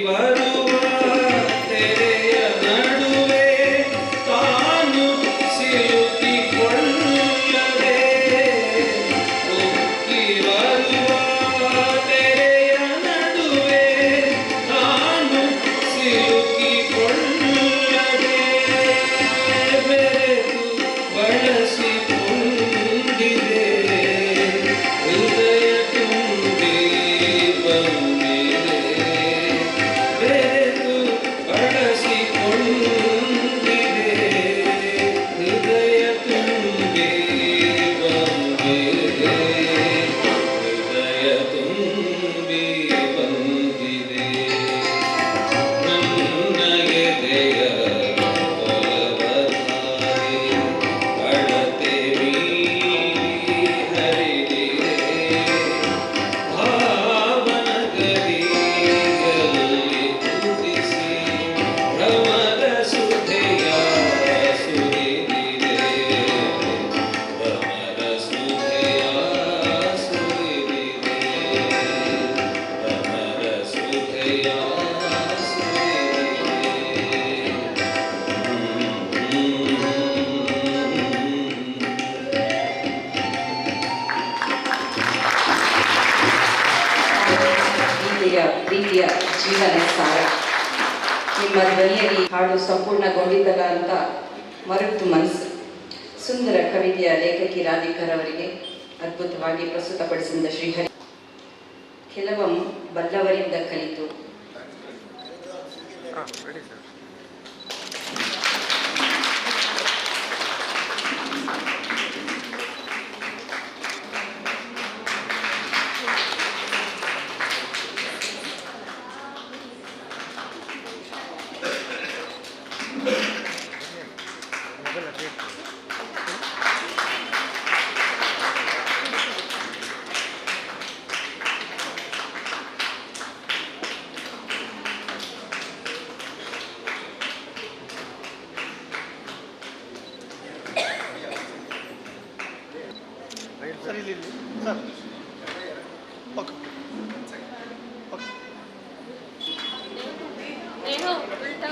ಬರುವ ತೆರೆಯ ನಡುವೆ ತಾನು ಸಿಲುಕಿಕೊಳ್ಳದೆ ಉಕ್ಕಿ ಬರುವ ತೆರೆಯ ನಡುವೆ ತಾನು ಸಿಲುಕಿಕೊಳ್ಳದೆ ಬೆರೆತು ಬಳಸಿಕೊಂಡಿದೆ ಹೃದಯ ತುಂಬಿ ಬಂದಿದೆ ಬೆರೆತು ಬಳಸಿಕೊಂಡಿದೆ ಹೃದಯ ತುಂಬಿ ಬಂದಿದೆ ಹೃದಯ ತುಂಬಿ ಬಂದಿದೆ ನನ್ನ ಎದೆಯ ಒಲವಧಾರೆ ಅಳತೆ ಮೀರಿ ಹರಿದಿದೆ ಭಾವನಗರಿಯಲ್ಲಿ ಕುದಿಸಿ ಭ್ರಮರ ಸುಧೆಯ ಸುರಿದಿದೆ ಭ್ರಮರ ಸುಧೆಯ ಸುರಿದಿದೆ ಭ್ರಮರ ಸುಧೆಯ ಗೀತೆಯ ಪ್ರೀತಿಯ ಜೀವನ ಸಾರ. ನಿಮ್ಮ ಧ್ವನಿಯಲ್ಲಿ ಹಾಡು ಸಂಪೂರ್ಣಗೊಂಡಿದ್ದಲ್ಲ ಅಂತ ಮರೆತು ಮನಸ್ಸು. ಸುಂದರ ಕವಿತೆಯ ಲೇಖಕಿ ರಾಧಿಕರವರಿಗೆ ಅದ್ಭುತವಾಗಿ ಪ್ರಸ್ತುತಪಡಿಸಿದ ಶ್ರೀಹರಿ ಕೆಲವಂ ಬಲ್ಲವರಿಂದ ಕಲಿತು ಸರ್ ಇಲ್ಲಿ ಸರ್ ಓಕೆ ಓಕೆ ಏನೋ ಉಲ್ಟಾ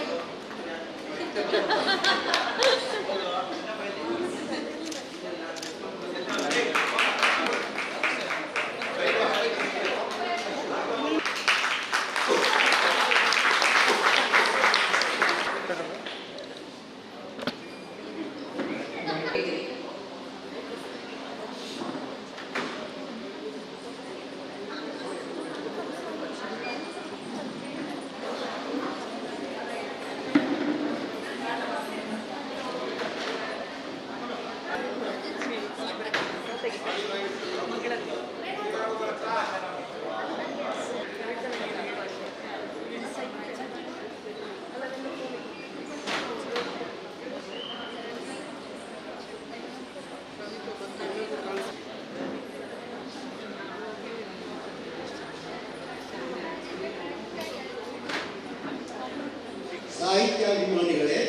ಸಾಹಿತ್ಯಾಭಿಮಾನಿಗಳೇ,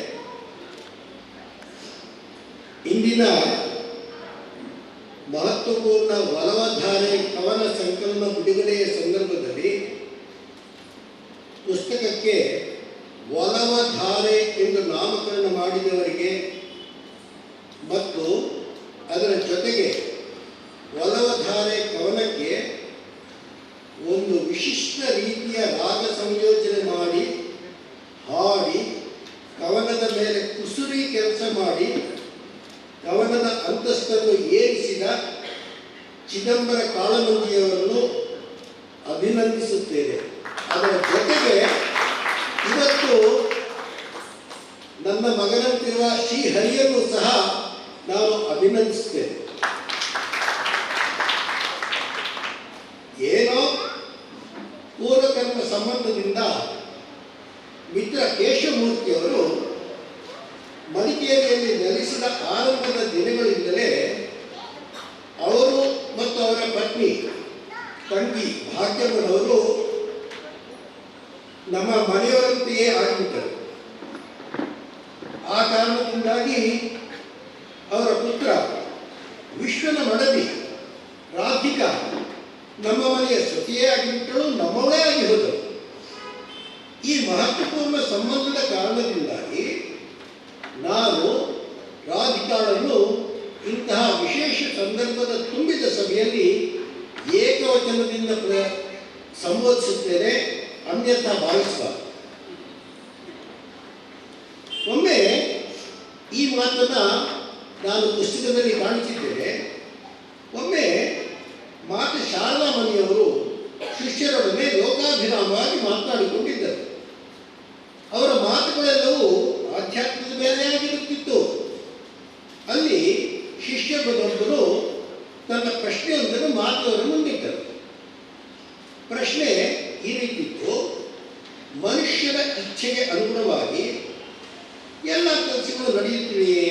ಇಂದಿನ ಮಹತ್ವಪೂರ್ಣ ಒಲವಧಾರೆ ಕವನ ಸಂಕಲನ ಬಿಡುಗಡೆಯ ಸಂದರ್ಭದಲ್ಲಿ ಪುಸ್ತಕಕ್ಕೆ ಒಲವಧಾರೆ ಎಂದು ನಾಮಕರಣ ಮಾಡಿದವರಿಗೆ ಮತ್ತು ಅದರ ಜೊತೆಗೆ ಒಲವಧಾರೆ ಕವನಕ್ಕೆ ಒಂದು ವಿಶಿಷ್ಟ ರೀತಿಯ ರಾಗ ಸಂಯೋಜನೆ ಮಾಡಿ ಹಾಡಿ ಕವನದ ಮೇಲೆ ಕುಸುರಿ ಕೆಲಸ ಮಾಡಿ ಕವನದ ಅಂತಸ್ತನ್ನು ಏರಿಸಿದ ಚಿದಂಬರ ಕಾಳಮಂಜಿಯವರನ್ನು ಅಭಿನಂದಿಸುತ್ತೇನೆ. ಅದರ ಜೊತೆಗೆ ಇವತ್ತು ನನ್ನ ಮಗನಂತಿರುವ ಶ್ರೀಹರಿಯನ್ನು ಸಹ ನಾನು ಅಭಿನಂದಿಸುತ್ತೇನೆ. ಏನೋ ಪೂರ್ವಕರ್ಮ ಸಂಬಂಧದಿಂದ ಮಿತ್ರ ಕೇಶವಮೂರ್ತಿಯವರು ಮಡಿಕೇರಿಯಲ್ಲಿ ನೆಲೆಸಿದ ಆರಂಭದ ದಿನಗಳಿಂದಲೇ ಅವರು ಮತ್ತು ಅವರ ಪತ್ನಿ ತಂಗಿ ಭಾಗ್ಯಮ್ಮನವರು ನಮ್ಮ ಮನೆಯವರಂತೆಯೇ ಆಗಿಬಿಟ್ಟರು. ಆ ಕಾರಣದಿಂದಾಗಿ ಅವರ ಪುತ್ರ ವಿಶ್ವನ ಮಡದಿ ರಾಧಿಕಾ ನಮ್ಮ ಮನೆಯ ಸತಿಯೇ ಆಗಿಬಿಟ್ಟಳು, ನಮ್ಮವಳೇ ಆಗಿ ಹೋದರು. ಮಹತ್ವಪೂರ್ಣ ಸಂಬಂಧದ ಕಾರಣದಿಂದಾಗಿ ನಾನು ರಾಧಿಕಾಳನ್ನು ಇಂತಹ ವಿಶೇಷ ಸಂದರ್ಭದ ತುಂಬಿದ ಸಭೆಯಲ್ಲಿ ಏಕವಚನದಿಂದ ಸಂಬೋಧಿಸುತ್ತೇನೆ, ಅನ್ಯಥಾ ಭಾವಿಸಬಾರದು. ಒಮ್ಮೆ ಈ ಮಾತನ್ನು ನಾನು ಪುಸ್ತಕದಲ್ಲಿ ಕಾಣಿಸಿದ್ದೇನೆ. ಒಮ್ಮೆ ಮಾತೆ ಶಾರದಾಮಣಿಯವರು ಶಿಷ್ಯರೊಡನೆ ಲೋಕಾಭಿರಾಮವಾಗಿ ಮಾತನಾಡಿಕೊಂಡಿದ್ದರು. ಅವರ ಮಾತುಗಳೆಲ್ಲವೂ ಆಧ್ಯಾತ್ಮದ ಮೇಲೆ ಆಗಿರುತ್ತಿತ್ತು. ಅಲ್ಲಿ ಶಿಷ್ಯನೊಬ್ಬರು ತನ್ನ ಪ್ರಶ್ನೆಯೊಂದನ್ನು ಮಾತೆಯವರ ಮುಂದಿಟ್ಟರು. ಪ್ರಶ್ನೆ ಈ ರೀತಿತ್ತು: ಮನುಷ್ಯನ ಇಚ್ಛೆಗೆ ಅನುಗುಣವಾಗಿ ಎಲ್ಲ ಕೆಲಸಗಳು ನಡೆಯುತ್ತಿವೆಯೇ?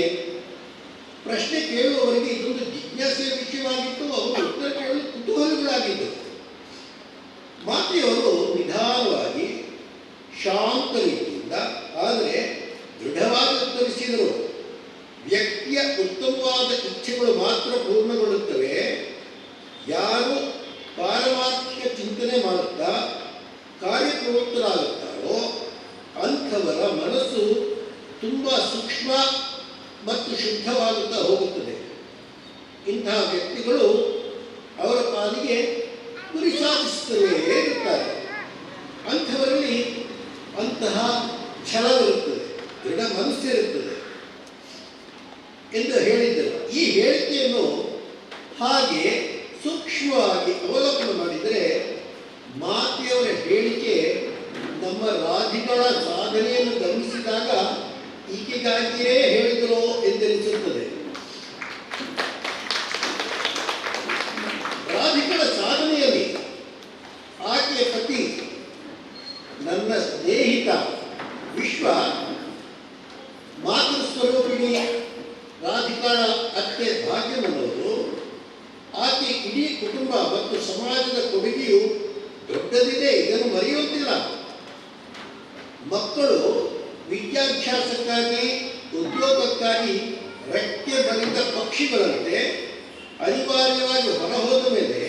ಪ್ರಶ್ನೆ ಕೇಳುವವರಿಗೆ ಇದೊಂದು ಜಿಜ್ಞಾಸೆಯ ವಿಷಯವಾಗಿತ್ತು. ಅವರು ಉತ್ತರ ಕೇಳಲು ಕುತೂಹಲಗಳಾಗಿದ್ದರು. ಮಾತೆಯವರು ನಿಧಾನವಾಗಿ ಶಾಂತ ರೀತಿಯಿಂದ ಆದರೆ ದೃಢವಾಗಿ ಉತ್ತರಿಸಿದರು. ವ್ಯಕ್ತಿಯ ಉತ್ತಮವಾದ ಇಚ್ಛೆಗಳು ಮಾತ್ರ ಪೂರ್ಣಗೊಳ್ಳುತ್ತವೆ. ಯಾರು ಪಾರಮಾರ್ಥಿಕ ಚಿಂತನೆ ಮಾಡುತ್ತಾ ಕಾರ್ಯಪ್ರವೃತ್ತರಾಗುತ್ತಾರೋ ಅಂಥವರ ಮನಸ್ಸು ತುಂಬ ಸೂಕ್ಷ್ಮ ಮತ್ತು ಶುದ್ಧವಾಗುತ್ತಾ ಹೋಗುತ್ತದೆ. ಇಂತಹ ವ್ಯಕ್ತಿಗಳು ಅವರ ಪಾಲಿಗೆ ಗುರಿ ಸಾಧಿಸುತ್ತಲೇ ಇರುತ್ತಾರೆ. ಅಂಥವರಲ್ಲಿ ಅಂತಹ ಛಲವಿರುತ್ತದೆ, ದೃಢ ಮನಸ್ಸಿರುತ್ತದೆ ಎಂದು ಹೇಳಿದ್ದರು. ಈ ಹೇಳಿಕೆಯನ್ನು ಹಾಗೆ ಸೂಕ್ಷ್ಮವಾಗಿ ಅವಲೋಕನ ಮಾಡಿದರೆ ಮಾತೆಯವರ ಹೇಳಿಕೆ ನಮ್ಮ ರಾಧಿಗಳ ಸಾಧನೆಯನ್ನು ಗಮನಿಸಿದಾಗ ಈಕೆಗಾಗಿಯೇ ಹೇಳಿದರೋ ಎಂದೆನಿಸುತ್ತದೆ. ರಾಧಿಗಳ ಸಾಧನೆಯಲ್ಲಿ ಆಕೆಯ ಪತಿ ನನ್ನ ಸ್ನೇಹಿತ ವಿಶ್ವ ಮಾತೃಸ್ವರೂಪಿಣಿ ರಾಧಿಕಾಳ ಅತ್ತೆ ಭಾಗ್ಯಮನವರು, ಆಕೆ ಇಡೀ ಕುಟುಂಬ ಮತ್ತು ಸಮಾಜದ ಕೊಡುಗೆಯು ದೊಡ್ಡದಿದೆ, ಇದನ್ನು ಮರೆಯುವಂತಿಲ್ಲ. ಮಕ್ಕಳು ವಿದ್ಯಾಭ್ಯಾಸಕ್ಕಾಗಿ ಉದ್ಯೋಗಕ್ಕಾಗಿ ರೆಕ್ಕೆ ಬಲಿತ ಪಕ್ಷಿಗಳಂತೆ ಅನಿವಾರ್ಯವಾಗಿ ಹೊರಹೋದ ಮೇಲೆ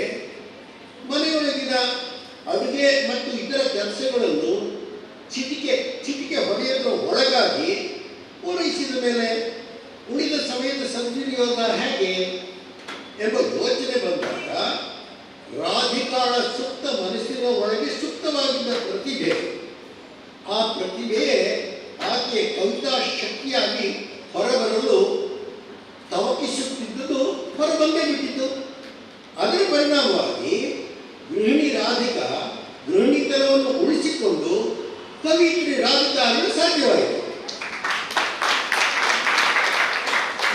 ಮನೆಯೊಳಗಿನ ಅಡುಗೆ ಮತ್ತು ಇತರ ಕೆಲಸಗಳನ್ನು ಚಿಟಿಕೆ ಹೊಡೆಯಲು ಒಳಗಾಗಿ ಪೂರೈಸಿದ ಮೇಲೆ ಉಳಿದ ಸಮಯದ ಸದ್ವಿನಿಯೋಗ ಹೇಗೆ ಎಂಬ ಯೋಚನೆ ಬಂದಾಗ ರಾಧಿಕಾಳ ಸುಪ್ತ ಮನಸ್ಸಿನ ಒಳಗೆ ಸುಪ್ತವಾಗಿದ್ದ ಪ್ರತಿಭೆ, ಆ ಪ್ರತಿಭೆಯೇ ಆಕೆಯ ಕವಿತಾ ಶಕ್ತಿಯಾಗಿ ಹೊರಬರಲು ತವಕಿಸುತ್ತಿದ್ದುದು ಹೊರಬಂದೇ ಬಿಟ್ಟಿತ್ತು. ಅದರ ಪರಿಣಾಮವಾಗಿ ಗೃಹಿಣಿ ರಾಧಿಕಾ ಗೃಹಿಣಿತನವನ್ನು ಉಳಿಸಿಕೊಂಡು ಕವಿತ್ರಿ ರಾಧಿಕಾ ಆಗಲು ಸಾಧ್ಯವಾಯಿತು.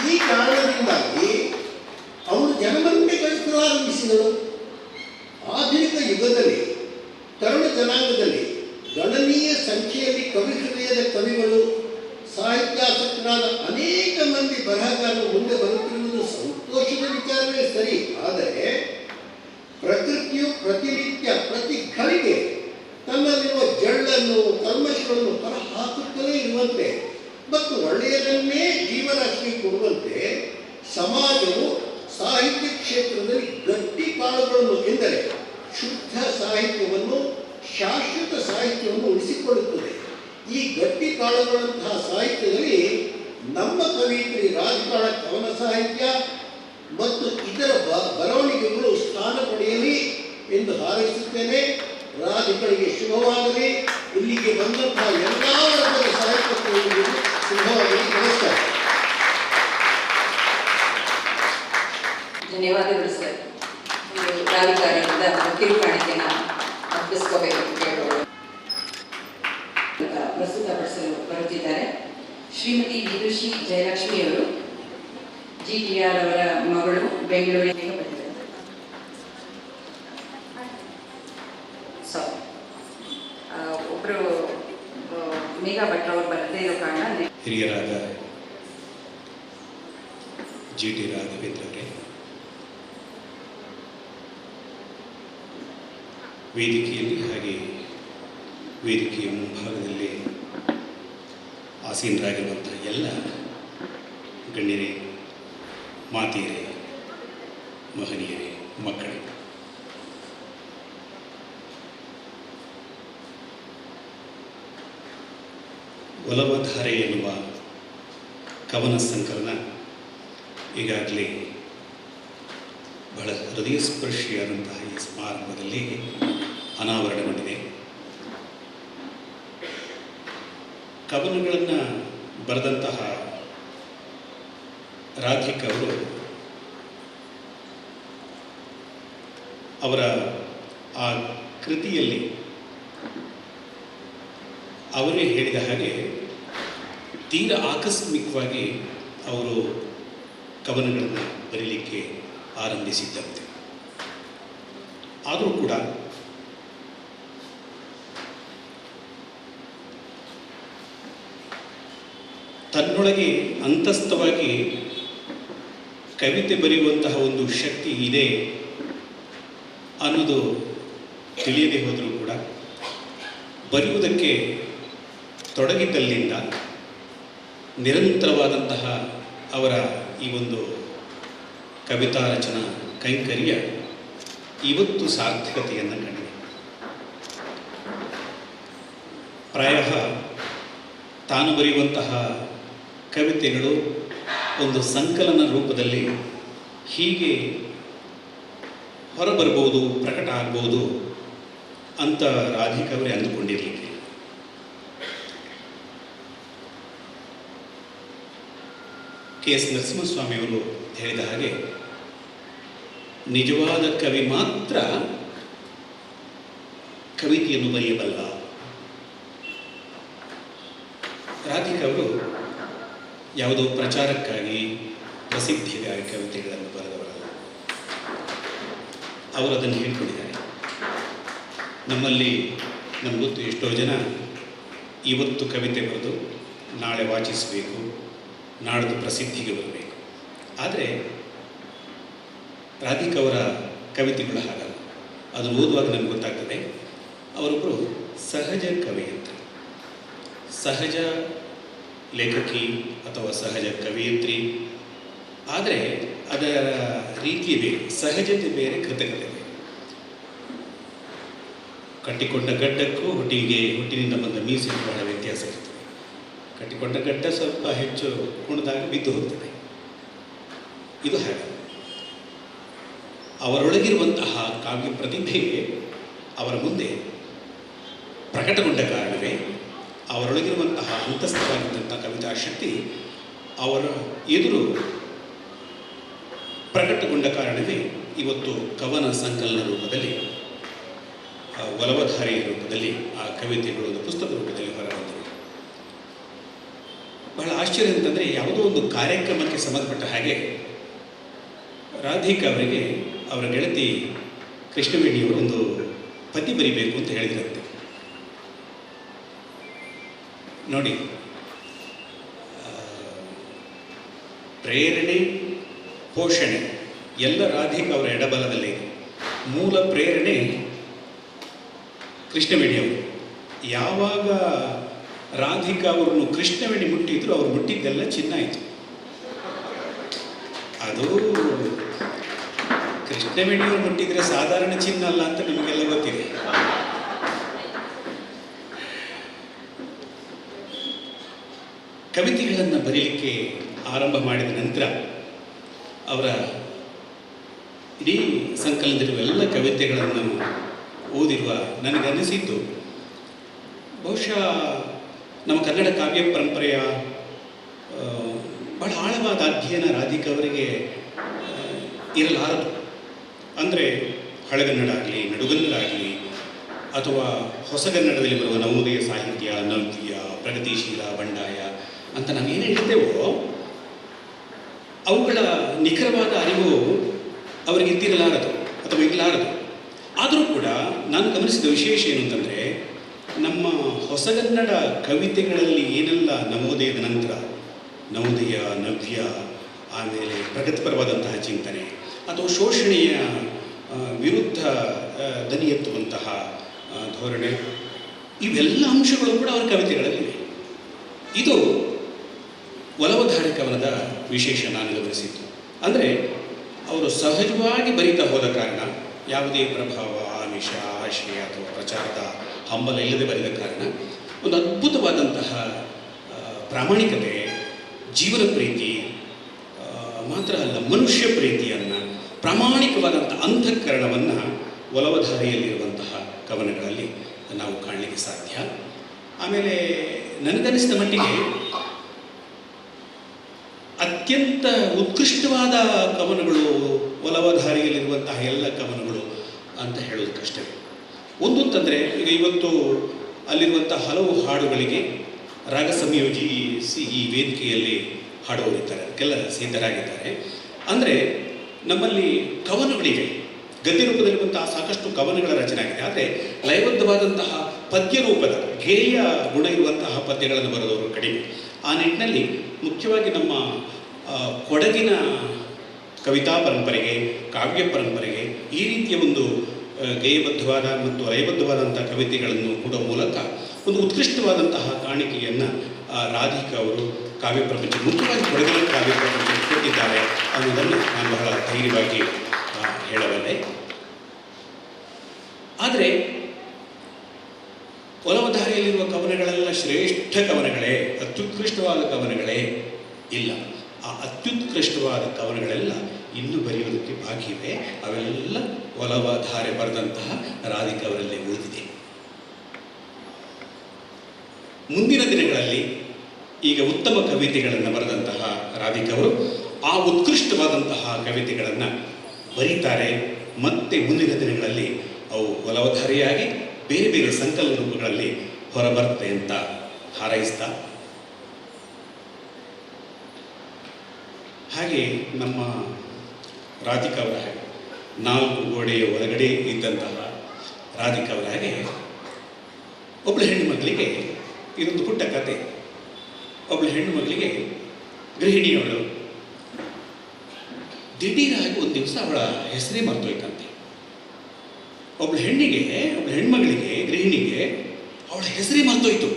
ಈ ಕಾರಣದಿಂದಾಗಿ ಅವಳು ಜನಮನ್ನಣೆ ಗಳಿಸಲು ಆರಂಭಿಸಿದಳು. ಆಧುನಿಕ ಯುಗದಲ್ಲಿ ತರುಣ ಜನಾಂಗದಲ್ಲಿ ಗಣನೀಯ ಸಂಖ್ಯೆಯಲ್ಲಿ ಕವಿ ಹೃದಯದ ಕವಿಗಳು, ಸಾಹಿತ್ಯಾಸಕ್ತರಾದ ಅನೇಕ ಮಂದಿ ಬರಹಗಾರರು ಮುಂದೆ ಬರುತ್ತಿರುವುದು ಸಂತೋಷದ ವಿಚಾರವೇ ಸರಿ. ಆದರೆ ಪ್ರಕೃತಿಯು ಪ್ರತಿನಿತ್ಯ ಪ್ರತಿ ಘಳಿಗೆ ತನ್ನಲ್ಲಿರುವ ಜಳ್ಳನ್ನು ಕಲ್ಮಶಗಳನ್ನು ಹೊರಹಾಕುತ್ತಲೇ ಇರುವಂತೆ ಮತ್ತು ಒಳ್ಳೆಯದನ್ನೇ ಜೀವರಾಶಿಗೆ ಕೊಡುವಂತೆ ಸಮಾಜವು ಸಾಹಿತ್ಯ ಕ್ಷೇತ್ರದಲ್ಲಿ ಗಟ್ಟಿ ಕಾಳುಗಳನ್ನು ಎಂದರೆ ಶುದ್ಧ ಸಾಹಿತ್ಯವನ್ನು, ಶಾಶ್ವತ ಸಾಹಿತ್ಯವನ್ನು ಉಳಿಸಿಕೊಳ್ಳುತ್ತದೆ. ಈ ಗಟ್ಟಿ ಕಾಳುಗಳಂತಹ ಸಾಹಿತ್ಯದಲ್ಲಿ ನಮ್ಮ ಕವಿತ್ರಿ ರಾಧಿಕಾಳ ಕವನ ಸಾಹಿತ್ಯ ಮತ್ತು ಇದರ ಬರವಣಿಗೆಗಳು ಸ್ಥಾನ ಪಡೆಯಲಿ ಎಂದು ಹಾರೈಸುತ್ತೇನೆ. ರಾಧಿಕಳಿಗೆ ಶುಭವಾಗಲಿ. ಇಲ್ಲಿಗೆ ಬಂದಂತಹ ಎಲ್ಲ ವರ್ಗದ ಸಾಹಿತ್ಯ ಪ್ರೇಮಿಗಳು ಶುಭವಾಗಲಿ. ನಮಸ್ಕಾರ. ಧನ್ಯವಾದಗಳು ಸರ್. ರಾಧಿಕಾರರಿಂದ ಕಿರುಕಾಣಿಕೆಯನ್ನು ಅರ್ಪಿಸ್ಕೋಬೇಕು ಅಂತ ಕೇಳೋಣ. ಪ್ರಸ್ತುತಪಡಿಸಲು ಬರುತ್ತಿದ್ದಾರೆ ಶ್ರೀಮತಿ ವಿದುಷಿ ಜಯಲಕ್ಷ್ಮಿಯವರು. GTR ಅವರ ಮಗಳು ಬೆಂಗಳೂರಿಗೆ ಬಂದಿದ್ದಾರೆ. ಒಬ್ಬರು ಮೇಘಾ ಭಟ್ ಅವರು ಬರದೇ ಇರೋ ಕಾರಣ ಹಿರಿಯರಾದ GT ರಾಘವೇಂದ್ರ ಅವರೇ, ವೇದಿಕೆಯಲ್ಲಿ ಹಾಗೆ ವೇದಿಕೆಯ ಮುಂಭಾಗದಲ್ಲಿ ಆಸೀನರಾಗಿರುವಂಥ ಎಲ್ಲ ಗಣ್ಯರೇ, ಮಾತೆಯರೇ, ಮಹನೀಯರೇ, ಮಕ್ಕಳೇ, ಒಲವಧಾರೆ ಎನ್ನುವ ಕವನ ಸಂಕಲನ ಈಗಾಗಲೇ ಬಹಳ ಹೃದಯಸ್ಪರ್ಶಿಯಾದಂತಹ ಈ ಸಮಾರಂಭದಲ್ಲಿ ಅನಾವರಣಗೊಂಡಿದೆ. ಕವನಗಳನ್ನು ಬರೆದಂತಹ ರಾಧಿಕಾ ಅವರು ಅವರ ಆ ಕೃತಿಯಲ್ಲಿ ಅವರೇ ಹೇಳಿದ ಹಾಗೆ ತೀರ ಆಕಸ್ಮಿಕವಾಗಿ ಅವರು ಕವನಗಳನ್ನು ಬರೀಲಿಕ್ಕೆ ಆರಂಭಿಸಿದ್ದಂತೆ. ಆದರೂ ಕೂಡ ತನ್ನೊಳಗೆ ಅಂತಸ್ಥವಾಗಿ ಕವಿತೆ ಬರೆಯುವಂತಹ ಒಂದು ಶಕ್ತಿ ಇದೆ ಅನ್ನೋದು ತಿಳಿಯದೇ ಹೋದರೂ ಕೂಡ ಬರೆಯುವುದಕ್ಕೆ ತೊಡಗಿದ್ದಲ್ಲಿಂದ ನಿರಂತರವಾದಂತಹ ಅವರ ಈ ಒಂದು ಕವಿತಾ ರಚನಾ ಕೈಂಕರ್ಯ ಇವತ್ತು ಸಾರ್ಥಕತೆಯನ್ನು ಕಂಡಿದೆ. ಪ್ರಾಯ ತಾನು ಬರೆಯುವಂತಹ ಕವಿತೆಗಳು ಒಂದು ಸಂಕಲನ ರೂಪದಲ್ಲಿ ಹೀಗೆ ಹೊರಬರ್ಬೋದು, ಪ್ರಕಟ ಆಗ್ಬೋದು ಅಂತ ರಾಧಿಕಾ ಅವರೇ ಅಂದುಕೊಂಡಿರಲಿಕ್ಕೆ. ಕೆ.ಎಸ್. ನರಸಿಂಹಸ್ವಾಮಿಯವರು ಹೇಳಿದ ಹಾಗೆ ನಿಜವಾದ ಕವಿ ಮಾತ್ರ ಕವಿತೆಯನ್ನು ಬರೆಯಬಲ್ಲ. ರಾಧಿಕಾ ಅವರು ಯಾವುದೋ ಪ್ರಚಾರಕ್ಕಾಗಿ ಪ್ರಸಿದ್ಧಿಗಾಗಿ ಕವಿತೆಗಳನ್ನು ಬರೆದವರಲ್ಲ. ಅವರು ಅದನ್ನು ಹೇಳ್ಕೊಂಡಿದ್ದಾರೆ. ನಮ್ಮಲ್ಲಿ ನಮ್ಗೆ ಗೊತ್ತು, ಎಷ್ಟೋ ಜನ ಇವತ್ತು ಕವಿತೆ ಬರೆದು ನಾಳೆ ವಾಚಿಸಬೇಕು, ನಾಡ್ದು ಪ್ರಸಿದ್ಧಿಗೆ ಬರಬೇಕು. ಆದರೆ ರಾಧಿಕಾ ಅವರ ಕವಿತೆಗಳು ಹಾಗಲ್ಲ. ಅದನ್ನು ಓದುವಾಗ ನಮ್ಗೆ ಗೊತ್ತಾಗ್ತದೆ ಅವರೊಬ್ಬರು ಸಹಜ ಕವಿ ಅಂತ. ಸಹಜ ಲೇಖಕಿ ಅಥವಾ ಸಹಜ ಕವಿಯತ್ರಿ. ಆದರೆ ಅದರ ರೀತಿ ಬೇರೆ, ಸಹಜತೆ ಬೇರೆ, ಕೃತಕತೆ ಬೇರೆ. ಕಟ್ಟಿಕೊಂಡ ಗಡ್ಡಕ್ಕೂ ಹುಟ್ಟಿನಿಂದ ಬಂದ ಮೀಸಲು ಬಹಳ ವ್ಯತ್ಯಾಸ ಇರ್ತದೆ. ಕಟ್ಟಿಕೊಂಡ ಗಡ್ಡ ಸ್ವಲ್ಪ ಹೆಚ್ಚು ಕುಣಿದಾಗ ಬಿದ್ದು ಹೋಗ್ತದೆ. ಇದು ಹಾಗೆ ಅವರೊಳಗಿರುವಂತಹ ಕಾವ್ಯ ಪ್ರತಿಭೆ ಅವರ ಮುಂದೆ ಪ್ರಕಟಗೊಂಡ ಕಾರಣವೇ, ಅವರೊಳಗಿರುವಂತಹ ಅಂತಸ್ಥವಾಗಿದ್ದಂಥ ಕವಿತಾ ಶಕ್ತಿ ಅವರ ಎದುರು ಪ್ರಕಟಗೊಂಡ ಕಾರಣವೇ ಇವತ್ತು ಕವನ ಸಂಕಲನ ರೂಪದಲ್ಲಿ, ಒಲವಧಾರೆ ರೂಪದಲ್ಲಿ ಆ ಕವಿತೆಗಳು ಒಂದು ಪುಸ್ತಕ ರೂಪದಲ್ಲಿ ಹೊರಬಂದಿವೆ. ಬಹಳ ಆಶ್ಚರ್ಯ ಅಂತಂದರೆ, ಯಾವುದೋ ಒಂದು ಕಾರ್ಯಕ್ರಮಕ್ಕೆ ಸಂಬಂಧಪಟ್ಟ ಹಾಗೆ ರಾಧಿಕಾ ಅವರಿಗೆ ಅವರ ಗೆಳತಿ ಕೃಷ್ಣವೇಣಿಯವರು ಒಂದು ಪದ್ಯ ಬರಿಬೇಕು ಅಂತ ಹೇಳಿದ್ರಂತೆ. ನೋಡಿ, ಪ್ರೇರಣೆ ಪೋಷಣೆ ಎಲ್ಲ ರಾಧಿಕಾ ಅವರ ಎಡಬಲದಲ್ಲೇ ಇದೆ. ಮೂಲ ಪ್ರೇರಣೆ ಕೃಷ್ಣವೇಣಿಯವರು. ಯಾವಾಗ ರಾಧಿಕಾ ಅವರನ್ನು ಕೃಷ್ಣವೇಣಿ ಮುಟ್ಟಿದ್ರು, ಅವರು ಮುಟ್ಟಿದ್ದೆಲ್ಲ ಚಿನ್ನ ಆಯಿತು. ಅದು ಕೃಷ್ಣವೇಣಿಯವರು ಮುಟ್ಟಿದ್ರೆ ಸಾಧಾರಣ ಚಿನ್ನ ಅಲ್ಲ ಅಂತ ನಿಮಗೆಲ್ಲ ಗೊತ್ತಿದೆ. ಕವಿತೆಗಳನ್ನು ಬರೀಲಿಕ್ಕೆ ಆರಂಭ ಮಾಡಿದ ನಂತರ ಅವರ ಇಡೀ ಸಂಕಲನದಲ್ಲಿರುವ ಎಲ್ಲ ಕವಿತೆಗಳನ್ನು ಓದಿರುವ ನನಗನ್ನಿಸಿದ್ದು, ಬಹುಶಃ ನಮ್ಮ ಕನ್ನಡ ಕಾವ್ಯ ಪರಂಪರೆಯ ಬಹಳ ಆಳವಾದ ಅಧ್ಯಯನ ರಾಧಿಕಾ ಅವರಿಗೆ ಇರಲಾರದು. ಅಂದರೆ ಹಳೆಗನ್ನಡ ಆಗಲಿ, ನಡುಗನ್ನಡ ಆಗಲಿ, ಅಥವಾ ಹೊಸಗನ್ನಡದಲ್ಲಿ ಬರುವ ನವೋದಯ ಸಾಹಿತ್ಯ, ನವ್ಯ, ಪ್ರಗತಿಶೀಲ, ಬಂಡಾಯ ಅಂತ ನಾವೇನು ಹೇಳ್ತೇವೋ ಅವುಗಳ ನಿಖರವಾದ ಅರಿವು ಅವರಿಗೆ ಇದ್ದಿರಲಾರದು ಅಥವಾ ಇರಲಾರದು. ಆದರೂ ಕೂಡ ನಾನು ಗಮನಿಸಿದ ವಿಶೇಷ ಏನು ಅಂತಂದರೆ, ನಮ್ಮ ಹೊಸಗನ್ನಡ ಕವಿತೆಗಳಲ್ಲಿ ಏನೆಲ್ಲ ನವೋದಯದ ನಂತರ ನವೋದಯ, ನವ್ಯ, ಆಮೇಲೆ ಪ್ರಗತಿಪರವಾದಂತಹ ಚಿಂತನೆ ಅಥವಾ ಶೋಷಣೆಯ ವಿರುದ್ಧ ದನಿ ಎತ್ತುವಂತಹ ಧೋರಣೆ, ಇವೆಲ್ಲ ಅಂಶಗಳು ಕೂಡ ಅವರ ಕವಿತೆಗಳಲ್ಲಿವೆ. ಇದು ಒಲವಧಾರೆ ಕವನದ ವಿಶೇಷ ನಾನು ಗಮನಿಸಿದ್ದು. ಅಂದರೆ ಅವರು ಸಹಜವಾಗಿ ಬರೀತಾ ಹೋದ ಕಾರಣ, ಯಾವುದೇ ಪ್ರಭಾವ, ಆಮಿಷ, ಆಶಯ ಅಥವಾ ಪ್ರಚಾರದ ಹಂಬಲ ಇಲ್ಲದೆ ಬರೆದ ಕಾರಣ ಒಂದು ಅದ್ಭುತವಾದಂತಹ ಪ್ರಾಮಾಣಿಕತೆ, ಜೀವನ ಪ್ರೀತಿ ಮಾತ್ರ ಅಲ್ಲ, ಮನುಷ್ಯ ಪ್ರೀತಿಯನ್ನು, ಪ್ರಾಮಾಣಿಕವಾದಂಥ ಅಂತಃಕರಣವನ್ನು ಒಲವಧಾರಿಯಲ್ಲಿರುವಂತಹ ಕವನಗಳಲ್ಲಿ ನಾವು ಕಾಣಲಿಕ್ಕೆ ಸಾಧ್ಯ. ಆಮೇಲೆ ನನಗನ್ನಿಸಿದ ಮಟ್ಟಿಗೆ ಅತ್ಯಂತ ಉತ್ಕೃಷ್ಟವಾದ ಕವನಗಳು ಒಲವಧಾರಿಯಲ್ಲಿರುವಂತಹ ಎಲ್ಲ ಕವನಗಳು ಅಂತ ಹೇಳೋದು ಕಷ್ಟವೇ. ಒಂದು ಅಂತಂದರೆ ಈಗ ಇವತ್ತು ಅಲ್ಲಿರುವಂಥ ಹಲವು ಹಾಡುಗಳಿಗೆ ರಾಗ ಸಂಯೋಜಿಸಿ ಈ ವೇದಿಕೆಯಲ್ಲಿ ಹಾಡುವವರಿದ್ದಾರೆ, ಅದಕ್ಕೆಲ್ಲ ಸಿದ್ಧರಾಗಿದ್ದಾರೆ. ಅಂದರೆ ನಮ್ಮಲ್ಲಿ ಕವನಗಳಿವೆ, ಗದ್ಯ ರೂಪದಲ್ಲಿರುವಂತಹ ಸಾಕಷ್ಟು ಕವನಗಳ ರಚನೆ ಆಗಿದೆ. ಆದರೆ ಲಯಬದ್ಧವಾದಂತಹ ಪದ್ಯ ರೂಪದ ಗೇಯ ಗುಣ ಇರುವಂತಹ ಪದ್ಯಗಳನ್ನು ಬರೆದವರು ಕಡಿಮೆ. ಆ ನಿಟ್ಟಿನಲ್ಲಿ ಮುಖ್ಯವಾಗಿ ನಮ್ಮ ಕೊಡಗಿನ ಕವಿತಾ ಪರಂಪರೆಗೆ, ಕಾವ್ಯ ಪರಂಪರೆಗೆ ಈ ರೀತಿಯ ಒಂದು ಗೇಯಬದ್ಧವಾದ ಮತ್ತು ಲಯಬದ್ಧವಾದಂಥ ಕವಿತೆಗಳನ್ನು ಕೊಡುವ ಮೂಲಕ ಒಂದು ಉತ್ಕೃಷ್ಟವಾದಂತಹ ಕಾಣಿಕೆಯನ್ನು ರಾಧಿಕಾ ಅವರು ಕಾವ್ಯ ಪ್ರಪಂಚ, ಮುಖ್ಯವಾಗಿ ಕೊಡಗಿನ ಕಾವ್ಯ ಪ್ರಪಂಚಕ್ಕೆ ಕೊಟ್ಟಿದ್ದಾರೆ ಅನ್ನೋದನ್ನು ನಾನು ಬಹಳ ಧೈರ್ಯವಾಗಿ ಹೇಳಬಲ್ಲೆ. ಆದರೆ ಒಲವಧಾರಿಯಲ್ಲಿರುವ ಕವನಗಳೆಲ್ಲ ಶ್ರೇಷ್ಠ ಕವನಗಳೇ, ಅತ್ಯುತ್ಕೃಷ್ಟವಾದ ಕವನಗಳೇ ಇಲ್ಲ. ಆ ಅತ್ಯುತ್ಕೃಷ್ಟವಾದ ಕವನಗಳೆಲ್ಲ ಇನ್ನೂ ಬರೆಯುವುದಕ್ಕೆ ಬಾಕಿ ಇವೆ. ಅವೆಲ್ಲ ಒಲವಧಾರೆ ಬರೆದಂತಹ ರಾಧಿಕಾ ಅವರಲ್ಲಿ ಉಳಿದಿದೆ. ಮುಂದಿನ ದಿನಗಳಲ್ಲಿ ಈಗ ಉತ್ತಮ ಕವಿತೆಗಳನ್ನು ಬರೆದಂತಹ ರಾಧಿಕಾ ಅವರು ಆ ಉತ್ಕೃಷ್ಟವಾದಂತಹ ಕವಿತೆಗಳನ್ನು ಬರೀತಾರೆ. ಮತ್ತೆ ಮುಂದಿನ ದಿನಗಳಲ್ಲಿ ಅವು ಒಲವಧಾರಿಯಾಗಿ ಬೇರೆ ಬೇರೆ ಸಂಕಲನ ರೂಪಗಳಲ್ಲಿ ಹೊರಬರುತ್ತೆ ಅಂತ ಹಾರೈಸ್ತಾ, ಹಾಗೆ ನಮ್ಮ ರಾಧಿಕಾ ಅವರ ಹಾಗೆ 4 ಗೋಡೆಯ ಒಳಗಡೆ ಇದ್ದಂತಹ ರಾಧಿಕಾ ಅವರ ಹಾಗೆ ಒಬ್ಬಳು ಹೆಣ್ಣು ಮಗಳಿಗೆ ಇದೊಂದು ಪುಟ್ಟ ಕತೆ. ಒಬ್ಬಳು ಹೆಣ್ಣು ಮಗಳಿಗೆ ಗೃಹಿಣಿಯವಳು ದಿಢೀರಾಗಿ ಒಂದು ದಿವಸ ಅವಳ ಹೆಸರೇ ಮರ್ತೋಯ್ತಂತೆ. ಒಬ್ಬಳು ಹೆಣ್ಮಗಳಿಗೆ ಗೃಹಿಣಿಗೆ ಅವಳ ಹೆಸರೇ ಮರ್ತೋಯ್ತು.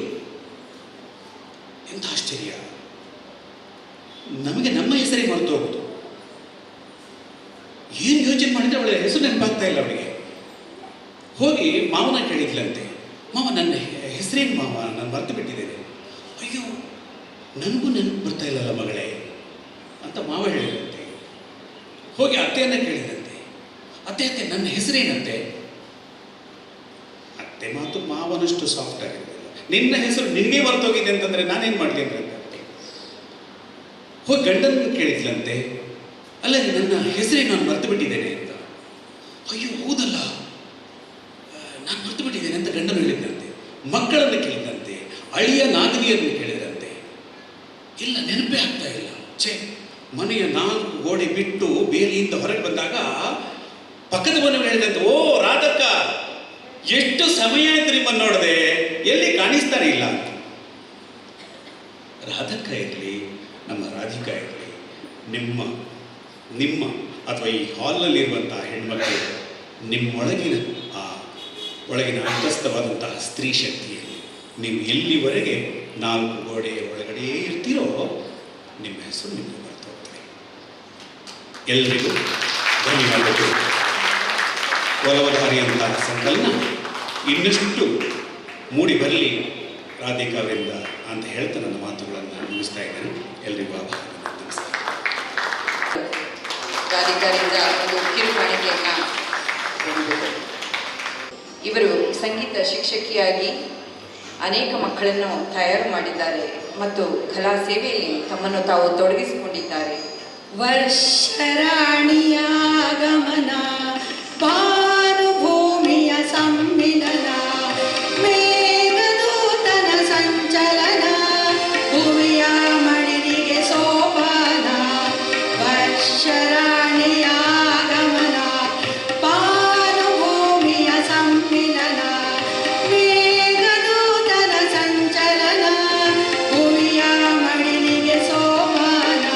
ಎಂಥ ಆಶ್ಚರ್ಯ! ನಮಗೆ ನಮ್ಮ ಹೆಸರೇ ಮರೆತು ಹೋಗುದು. ಏನು ಯೋಚನೆ ಮಾಡಿದ್ರೆ ಅವಳ ಹೆಸರು ನೆನಪಾಗ್ತಾ ಇಲ್ಲ ಅವಳಿಗೆ. ಹೋಗಿ ಮಾವನ ಕೇಳಿದ್ಲಂತೆ, ಮಾವ ನನ್ನ ಹೆಸರೇನು ಮಾವ, ನಾನು ಮರೆತು ಬಿಟ್ಟಿದ್ದೇನೆ. ಅಯ್ಯೋ, ನನಗೂ ನೆನಪು ಬರ್ತಾ ಇಲ್ಲಲ್ಲ ಮಗಳೇ ಅಂತ ಮಾವ ಹೇಳಿದಂತೆ. ಹೋಗಿ ಅತ್ತೆಯನ್ನ ಕೇಳಿದಂತೆ, ಅತ್ತೆ ನನ್ನ ಹೆಸರೇನಂತೆ? ಅತ್ತೆ ಮಾತು ಮಾವನಷ್ಟು ಸಾಫ್ಟ್ ಆಗಿರೋದಿಲ್ಲ. ನಿನ್ನ ಹೆಸರು ನಿನಗೆ ಮರ್ತೋಗಿದೆ ಅಂತಂದ್ರೆ ನಾನೇನು ಮಾಡಲಿ ಅಂದ್ರೆ ಹೋಗಿ ಗಂಡನ ಕೇಳಿದ್ಲಂತೆ, ಅಲ್ಲ ನನ್ನ ಹೆಸರೇ ನಾನು ಮರೆತು ಬಿಟ್ಟಿದ್ದೇನೆ ಅಂತ. ಅಯ್ಯೋ ಹೌದಲ್ಲ, ನಾನು ಮರೆತು ಬಿಟ್ಟಿದ್ದೇನೆ ಅಂತ ಗಂಡನು ಹೇಳಿದಂತೆ. ಮಕ್ಕಳನ್ನು ಕೇಳಿದಂತೆ, ಅಳಿಯ ನಾಗನಿಯನ್ನು ಕೇಳಿದಂತೆ, ಇಲ್ಲ ನೆನಪೇ ಆಗ್ತಾ ಇಲ್ಲ. ಮನೆಯ 4 ಗೋಡೆ ಬಿಟ್ಟು ಬೇಲಿಯಿಂದ ಹೊರಗೆ ಬಂದಾಗ ಪಕ್ಕದ ಮನೆಯವರು ಹೇಳಿದಂತೆ, ಓ ರಾಧಕ್ಕ, ಎಷ್ಟು ಸಮಯ ಆಯ್ತು ನಿಮ್ಮನ್ನು ನೋಡದೆ, ಎಲ್ಲಿ ಕಾಣಿಸ್ತಾನೆ ಇಲ್ಲ ಅಂತ. ರಾಧಕ್ಕ ಇರಲಿ, ನಮ್ಮ ರಾಧಿಕಾ ಇರಲಿ, ನಿಮ್ಮ ಅಥವಾ ಈ ಹಾಲ್ನಲ್ಲಿರುವಂತಹ ಹೆಣ್ಮಕ್ಳು ನಿಮ್ಮೊಳಗಿನ ಒಳಗಿನ ಅಂತಸ್ಥವಾದಂತಹ ಸ್ತ್ರೀ ಶಕ್ತಿಯಲ್ಲಿ ನೀವು ಎಲ್ಲಿವರೆಗೆ 4 ಗೋಡೆಯ ಒಳಗಡೆ ಇರ್ತೀರೋ ನಿಮ್ಮ ಹೆಸರು ನಿಮಗೆ ಬರ್ತಾ ಹೋಗ್ತದೆ. ಎಲ್ಲರಿಗೂ ಧನ್ಯವಾದಗಳು. ಒಲವಧಾರಿಯಂತಹ ಸಂಕಲನ ಇನ್ನಷ್ಟು ಮೂಡಿ ಬರಲಿ ರಾಧಿಕಾ ಅವರಿಂದ ಅಂತ ಹೇಳ್ತಾ ನನ್ನ ಮಾತುಗಳನ್ನು ಮುಗಿಸ್ತಾ ಇದ್ದೇನೆ. ಎಲ್ರಿಗೂ ಆಭಾರ. ನಮಸ್ಕಾರ. ರಾಧಿಕಾರಿಂದ ಒಂದು ಕಿರುಕಾಣಿಕೆಯನ್ನು ಹೊಂದಿದರು. ಇವರು ಸಂಗೀತ ಶಿಕ್ಷಕಿಯಾಗಿ ಅನೇಕ ಮಕ್ಕಳನ್ನು ತಯಾರು ಮಾಡಿದ್ದಾರೆ ಮತ್ತು ಕಲಾ ಸೇವೆಯಲ್ಲಿ ತಮ್ಮನ್ನು ತಾವು ತೊಡಗಿಸಿಕೊಂಡಿದ್ದಾರೆ. ವರ್ಷರಾಣಿಯ ಗಮನ, ಭಾನುಭೂಮಿಯ ಸಮ್ಮಿಲನ, ಮೇಘದೂತನ ಸಂಚಲನ, ಭುವಿಯ ಮಡಿಲಿಗೆ ಸೋಪಾನ. ವರ್ಷರಾಣಿಯ ಗಮನ, ಭಾನುಭೂಮಿಯ ಸಮ್ಮಿಲನ, ಮೇಘದೂತನ ಸಂಚಲನ, ಭುವಿಯ ಮಡಿಲಿಗೆ ಸೋಪಾನ.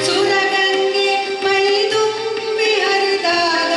ಸುರಗಂಗೆ ಮೈ ತುಂಬಿ ಹರಿದಾಗ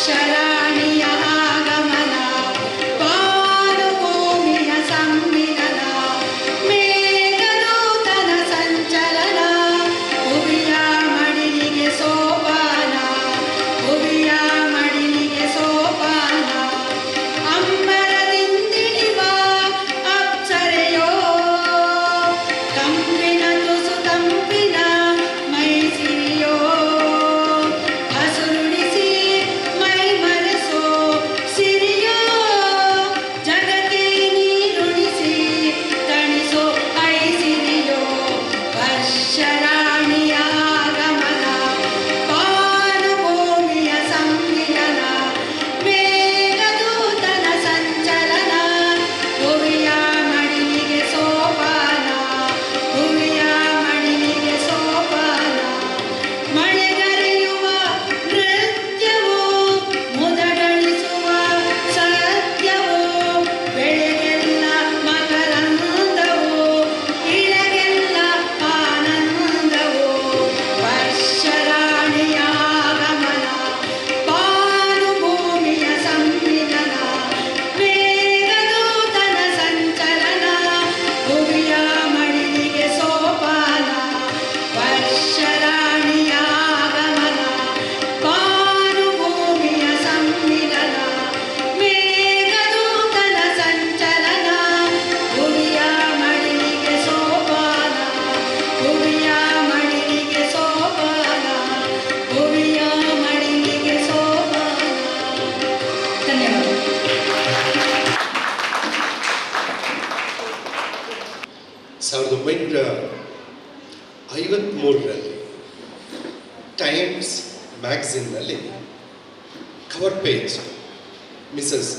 ವರ್ಷರಾಣಿಯ ಆಗಮನ ಪಾರುಭೂಮಿಯ ಸಮ್ಮಿಲನ ಮೇಘದೂತನ ಸಂಚಲನ ಭುವಿಯ ಮಡಿಲಿಗೆ ಸೋಪಾನ ಭುವಿಯ ಮಡಿಲಿಗೆ ಸೋಪಾನ ಅಂಬರದಿಂದಿಳಿವ ಅಪ್ಸರೆಯೋ ಕಂಪಿನ ತುಸು ತಂಪಿನ ಮೈಸಿರಿಯೋ ಹಸುರುಡಿಸಿ ಮೈ ಮರೆಸೋ ಸಿರಿಯೋ ಜಗತ್ತೇ ನೀರುಣಿಸಿ ತಣಿಸೋ ಐಸಿರಿಯೋ ವರ್ಷರಾಣಿಯ ಆಗಮನ ಪಾರುಭೂಮಿಯ ಸಮ್ಮಿಲನ ಮೇಘದೂತನ ಸಂಚಲನ ಭುವಿಯ ಮಡಿಲಿಗೆ ಸೋಪಾನ ಭುವಿಯ ಮಡಿಲಿಗೆ ಸೋಪಾನ ಮಳೆಗರೆಯುವ ನೃತ್ಯವೋ ಮುದಗಳಿಸುವ ಸತ್ಯವೋ ಬೆಳೆಗೆಲ್ಲ ಮಕರಂದವೋ ಇಳೆಗೆಲ್ಲ ಆನಂದವೋ ವರ್ಷರಾಣಿಯ ಆಗಮನ ಪಾರುಭೂಮಿಯ ಸಮ್ಮಿಲನ ಮೇಘದೂತನ ಸಂಚಲನ ಭುವಿಯ ಮಡಿಲಿಗೆ ಸೋಪಾನ ವರ್ಷರಾಣಿಯ ಆಗಮನ ಪಾರುಭೂಮಿಯ ಸಮ್ಮಿಲನ ಮೇಘದೂತನ ಸಂಚಲನ ಭುವಿಯ ಮಡಿಲಿಗೆ ಸೋಪಾನ ಭುವಿಯ ಮಡಿಲಿಗೆ ಸೋಪಾನ ಭುವಿಯ ಮಡಿಲಿಗೆ ಸೋಪಾನ. ಧನ್ಯವಾದ. 1953ರಲ್ಲಿ ಟೈಮ್ಸ್ ಮ್ಯಾಗಝಿನ್ನಲ್ಲಿ cover page Mrs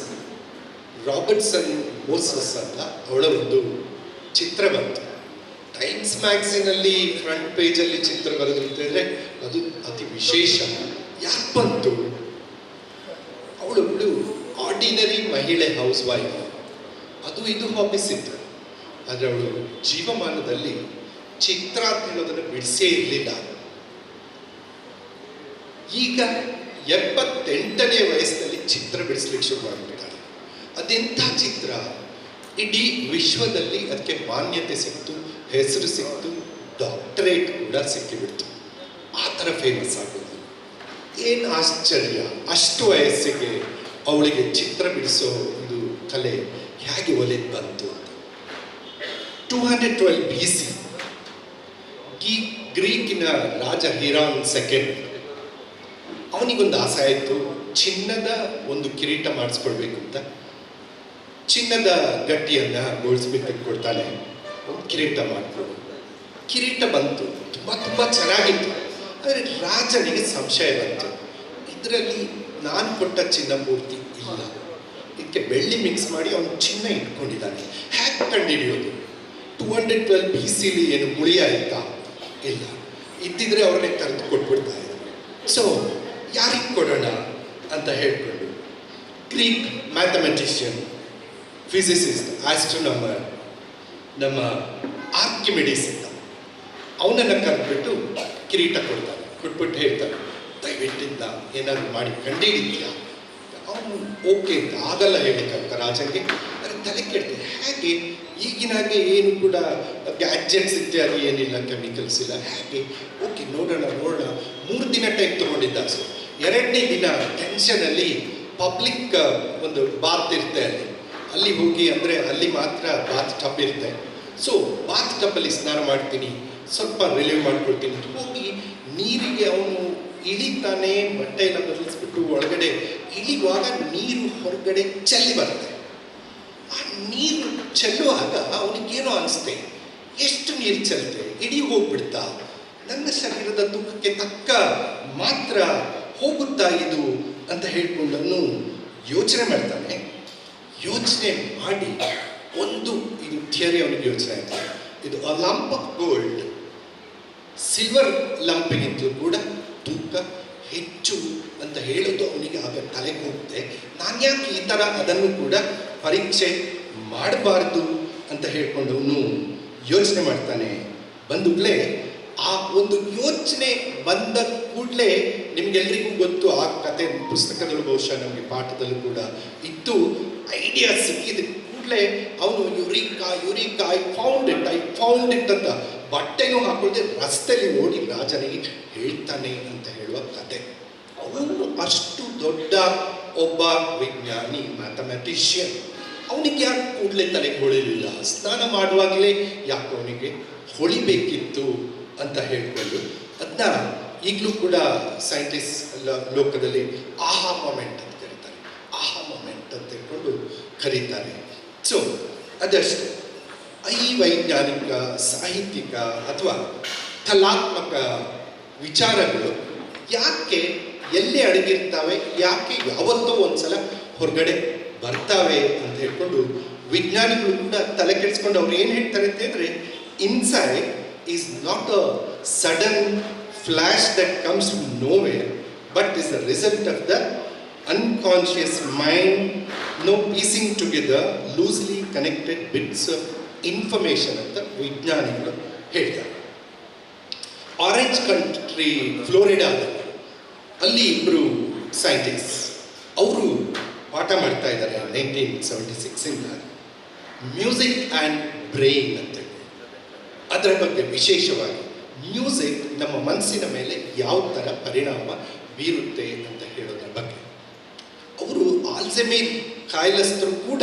Robertson Moses ಅಂತ ಅವಳ ಒಂದು ಚಿತ್ರ ಬಂತು. ಟೈಮ್ಸ್ ಮ್ಯಾಗಝಿನಲ್ಲಿ ಫ್ರಂಟ್ ಪೇಜಲ್ಲಿ ಚಿತ್ರ ಬರೋದು ಅಂತಂದರೆ ಅದು ಅತಿ ವಿಶೇಷ. ಯಾಕೆ ಬಂತು? ಅವಳೊಬ್ಳು ಆರ್ಡಿನರಿ ಮಹಿಳೆ ಹೌಸ್ ವೈಫ್, ಅದು ಇದು ಹಾಬೀಸ್ ಇತ್ತು. ಆದರೆ ಅವಳು ಜೀವಮಾನದಲ್ಲಿ ಚಿತ್ರ ಅಂತ ಹೇಳೋದನ್ನು ಬಿಡಿಸೇ ಇರಲಿಲ್ಲ. ಈಗ 78ನೇ ವಯಸ್ಸಿನಲ್ಲಿ ಚಿತ್ರ ಬಿಡಿಸ್ಲಿಕ್ಕೆ ಶುರು ಮಾಡಿಬಿಡ್ತಾಳೆ. ಅದೆಂಥ ಚಿತ್ರ! ಇಡೀ ವಿಶ್ವದಲ್ಲಿ ಅದಕ್ಕೆ ಮಾನ್ಯತೆ ಸಿಕ್ತು, ಹೆಸರು ಸಿಕ್ತು, ಡಾಕ್ಟರೇಟ್ ಕೂಡ ಸಿಕ್ಕಿಬಿಡ್ತು. ಆ ಥರ ಫೇಮಸ್ ಆಗೋದು. ಏನು ಆಶ್ಚರ್ಯ! ಅಷ್ಟು ವಯಸ್ಸಿಗೆ ಅವಳಿಗೆ ಚಿತ್ರ ಬಿಡಿಸೋ ಒಂದು ಕಲೆ ಹೇಗೆ ಒಲಿದು ಬಂತು ಅಂತ. 212 BC ಗ್ರೀಕಿನ ರಾಜ ಹಿರಾನ್ ಸೆಕೆಂಡ್ ಅವನಿಗೊಂದು ಆಸೆ ಆಯಿತು, ಚಿನ್ನದ ಒಂದು ಕಿರೀಟ ಮಾಡಿಸ್ಕೊಳ್ಬೇಕು ಅಂತ. ಚಿನ್ನದ ಗಟ್ಟಿಯನ್ನು ಗೋಳಿಸ್ಬಿಟ್ಟು ಕೊಡ್ತಾನೆ, ಒಂದು ಕಿರೀಟ ಮಾಡಿಕೊಡು. ಕಿರೀಟ ಬಂತು, ತುಂಬ ಚೆನ್ನಾಗಿತ್ತು. ಆದರೆ ರಾಜನಿಗೆ ಸಂಶಯ ಬಂತು, ಇದರಲ್ಲಿ ನಾನು ಕೊಟ್ಟ ಚಿನ್ನ ಪೂರ್ತಿ ಇಲ್ಲ, ಇದಕ್ಕೆ ಬೆಳ್ಳಿ ಮಿಕ್ಸ್ ಮಾಡಿ ಅವನು ಚಿನ್ನ ಇಟ್ಕೊಂಡಿದ್ದಾನೆ, ಹ್ಯಾಕ್ ಕಂಡುಹಿಡಿಯೋದು? 212 BCಲಿ ಏನು ಮುಳಿ ಆಯ್ತಾ? ಇಲ್ಲ. ಇದ್ದಿದ್ರೆ ಅವ್ರನ್ನೇ ಕರೆದು ಕೊಟ್ಬಿಡ್ತಾ ಇದ್ರು. ಸೊ ಯಾರಿಗೆ ಕೊಡೋಣ ಅಂತ ಹೇಳ್ಕೊಂಡು ಗ್ರೀಕ್ ಮ್ಯಾಥಮೆಟಿಷಿಯನ್, ಫಿಸಿಸಿಸ್ಟ್, ಆಸ್ಟ್ರೋನಮರ್ ನಮ್ಮ ಆರ್ಕಿಮಿಡೀಸ್ ಇದ್ದ, ಅವನನ್ನು ಕರೆದ್ಬಿಟ್ಟು ಕಿರೀಟ ಕೊಡ್ತಾರೆ. ಕೊಟ್ಬಿಟ್ಟು ಹೇಳ್ತಾರೆ, ದಯವಿಟ್ಟಿಂದ ಏನಾದ್ರು ಮಾಡಿ ಕಂಡುಹಿಡಿದ್ಯಾ? ಅವನು ಓಕೆ ಅಂತ ಆಗಲ್ಲ ಹೇಳಿಕಂತ ರಾಜಂಗೆ. ಆದರೆ ತಲೆ ಕೆಡ್ತದೆ, ಹೇಗೆ ಈಗಿನಾಗೆ ಏನು ಕೂಡ ಗ್ಯಾಡ್ಜೆಟ್ಸ್ ಇತ್ಯಾದಿ ಏನಿಲ್ಲ, ಕೆಮಿಕಲ್ಸ್ ಇಲ್ಲ, ಹೇಗೆ? ಓಕೆ ನೋಡೋಣ. 3 ದಿನ ಟೈಮ್ ತೊಗೊಂಡಿದ್ದ. ಸೊ 2ನೇ ದಿನ ಟೆನ್ಷನಲ್ಲಿ ಪಬ್ಲಿಕ್ ಒಂದು ಬಾತ್ ಇರುತ್ತೆ ಅಲ್ಲಿ ಹೋಗಿ, ಅಂದರೆ ಅಲ್ಲಿ ಮಾತ್ರ ಬಾತ್ ಟಬ್ ಇರುತ್ತೆ. ಸೊ ಬಾತ್ ಟಬ್ಬಲ್ಲಿ ಸ್ನಾನ ಮಾಡ್ತೀನಿ, ಸ್ವಲ್ಪ ರಿಲೀವ್ ಮಾಡ್ಕೊಳ್ತೀನಿ ಅಂತ ಹೋಗಿ ನೀರಿಗೆ ಅವನು ಇಳಿತಾನೆ. ಬಟ್ಟೆ ಎಲ್ಲ ಬದಲಿಸ್ಬಿಟ್ಟು ಒಳಗಡೆ ಇಳಿಯುವಾಗ ನೀರು ಹೊರಗಡೆ ಚೆಲ್ಲಿ ಬರುತ್ತೆ. ಆ ನೀರು ಚೆಲ್ಲುವಾಗ ಅವನಿಗೇನೋ ಅನಿಸುತ್ತೆ, ಎಷ್ಟು ನೀರು ಚೆಲ್ಲುತ್ತೆ, ಇಡೀ ಹೋಗ್ಬಿಡ್ತಾ, ನನ್ನ ಶರೀರದ ತೂಕಕ್ಕೆ ತಕ್ಕ ಮಾತ್ರ ಹೋಗುತ್ತಾ ಇದು ಅಂತ ಹೇಳ್ಕೊಂಡನ್ನು ಯೋಚನೆ ಮಾಡ್ತಾನೆ. ಯೋಚನೆ ಮಾಡಿ ಒಂದು ಇದು ಥಿಯರಿ ಅವನಿಗೆ ಯೋಚನೆ ಆಯ್ತು, ಇದು ಅ ಲಂಪ್ ಆಫ್ ಗೋಲ್ಡ್ ಸಿಲ್ವರ್ ಲಂಪಿಗಿಂತಲೂ ಕೂಡ ತೂಕ ಹೆಚ್ಚು ಅಂತ ಹೇಳೋದು ಅವನಿಗೆ ಆಗ ತಲೆಗೆ ಹೋಗುತ್ತೆ. ನಾನು ಯಾಕೆ ಈ ಥರ ಅದನ್ನು ಕೂಡ ಪರೀಕ್ಷೆ ಮಾಡಬಾರ್ದು ಅಂತ ಹೇಳ್ಕೊಂಡು ಅವನು ಯೋಚನೆ ಮಾಡ್ತಾನೆ. ಬಂದುಗಳೇ ಆ ಒಂದು ಯೋಚನೆ ಬಂದ ಕೂಡಲೇ ನಿಮ್ಗೆಲ್ರಿಗೂ ಗೊತ್ತು, ಆ ಕತೆ ಪುಸ್ತಕದಲ್ಲೂ ಬಹುಶಃ ನಮಗೆ ಪಾಠದಲ್ಲೂ ಕೂಡ ಇತ್ತು. ಐಡಿಯಾ ಸಿಕ್ಕಿದ ಕೂಡಲೇ ಅವನು ಯುರಿಕಾ ಐ ಫೌಂಡ್ ಇಟ್ ಅಂತ ಬಟ್ಟೆನೂ ಹಾಕೊಳ್ಳದೆ ರಸ್ತೆಯಲ್ಲಿ ಓಡಿ ರಾಜನಿಗೆ ಹೇಳ್ತಾನೆ ಅಂತ ಹೇಳುವ ಕತೆ. ಅವನು ಅಷ್ಟು ದೊಡ್ಡ ಒಬ್ಬ ವಿಜ್ಞಾನಿ, ಮ್ಯಾಥಮೆಟಿಷಿಯನ್. ಅವನಿಗೆ ಯಾಕೆ ಕೂಡಲೇ ತಲೆಗೆ ಹೊಳಿಲಿಲ್ಲ? ಸ್ನಾನ ಮಾಡುವಾಗಲೇ ಯಾಕೆ ಅವನಿಗೆ ಹೊಳಿಬೇಕಿತ್ತು ಅಂತ ಹೇಳ್ಕೊಂಡು ಅದನ್ನ ಈಗಲೂ ಕೂಡ ಸೈಂಟಿಸ್ಟ್ ಲೋಕದಲ್ಲಿ ಆಹಾ ಮೊಮೆಂಟ್ ಅಂತ ಕರೀತಾರೆ. ಆಹಾ ಮೊಮೆಂಟ್ ಅಂತ ಹೇಳ್ಕೊಂಡು ಕರೀತಾರೆ. ಸೊ ಅದಷ್ಟೇ ಈ ವೈಜ್ಞಾನಿಕ, ಸಾಹಿತ್ಯಿಕ ಅಥವಾ ಕಲಾತ್ಮಕ ವಿಚಾರಗಳು ಯಾಕೆ ಎಲ್ಲಿ ಅಡಗಿರ್ತಾವೆ, ಯಾಕೆ ಯಾವತ್ತೋ ಒಂದ್ಸಲ ಹೊರಗಡೆ ಬರ್ತಾವೆ ಅಂತ ಹೇಳ್ಕೊಂಡು ವಿಜ್ಞಾನಿಗಳು ಕೂಡ ತಲೆ ಕೆಡಿಸ್ಕೊಂಡು ಅವ್ರು ಏನು ಹೇಳ್ತಾರೆ ಅಂತ ಹೇಳಿದ್ರೆ, insight is not a sudden flash that comes from nowhere, but is the result of the unconscious mind, no piecing together loosely connected bits of information ಅಂತ ವಿಜ್ಞಾನಿಗಳು ಹೇಳ್ತಾರೆ. ಆರೆಂಜ್ ಕಂಟ್ರಿ ಫ್ಲೋರಿಡಾದಲ್ಲಿ ಅಲ್ಲಿ ಇಬ್ಬರು ಸೈಂಟಿಸ್ಟ್ ಅವರು ಪಾಠ ಮಾಡ್ತಾ ಇದ್ದಾರೆ 1976 ಮ್ಯೂಸಿಕ್ ಆ್ಯಂಡ್ ಬ್ರೈನ್ ಅಂತ. ಅದರ ಬಗ್ಗೆ ವಿಶೇಷವಾಗಿ ಮ್ಯೂಸಿಕ್ ನಮ್ಮ ಮನಸ್ಸಿನ ಮೇಲೆ ಯಾವ ಥರ ಪರಿಣಾಮ ಬೀರುತ್ತೆ ಅಂತ ಹೇಳೋದ್ರ ಬಗ್ಗೆ. ಅವರು ಆಲ್ಝೈಮರ್ ಕಾಯಿಲಸ್ಥರು ಕೂಡ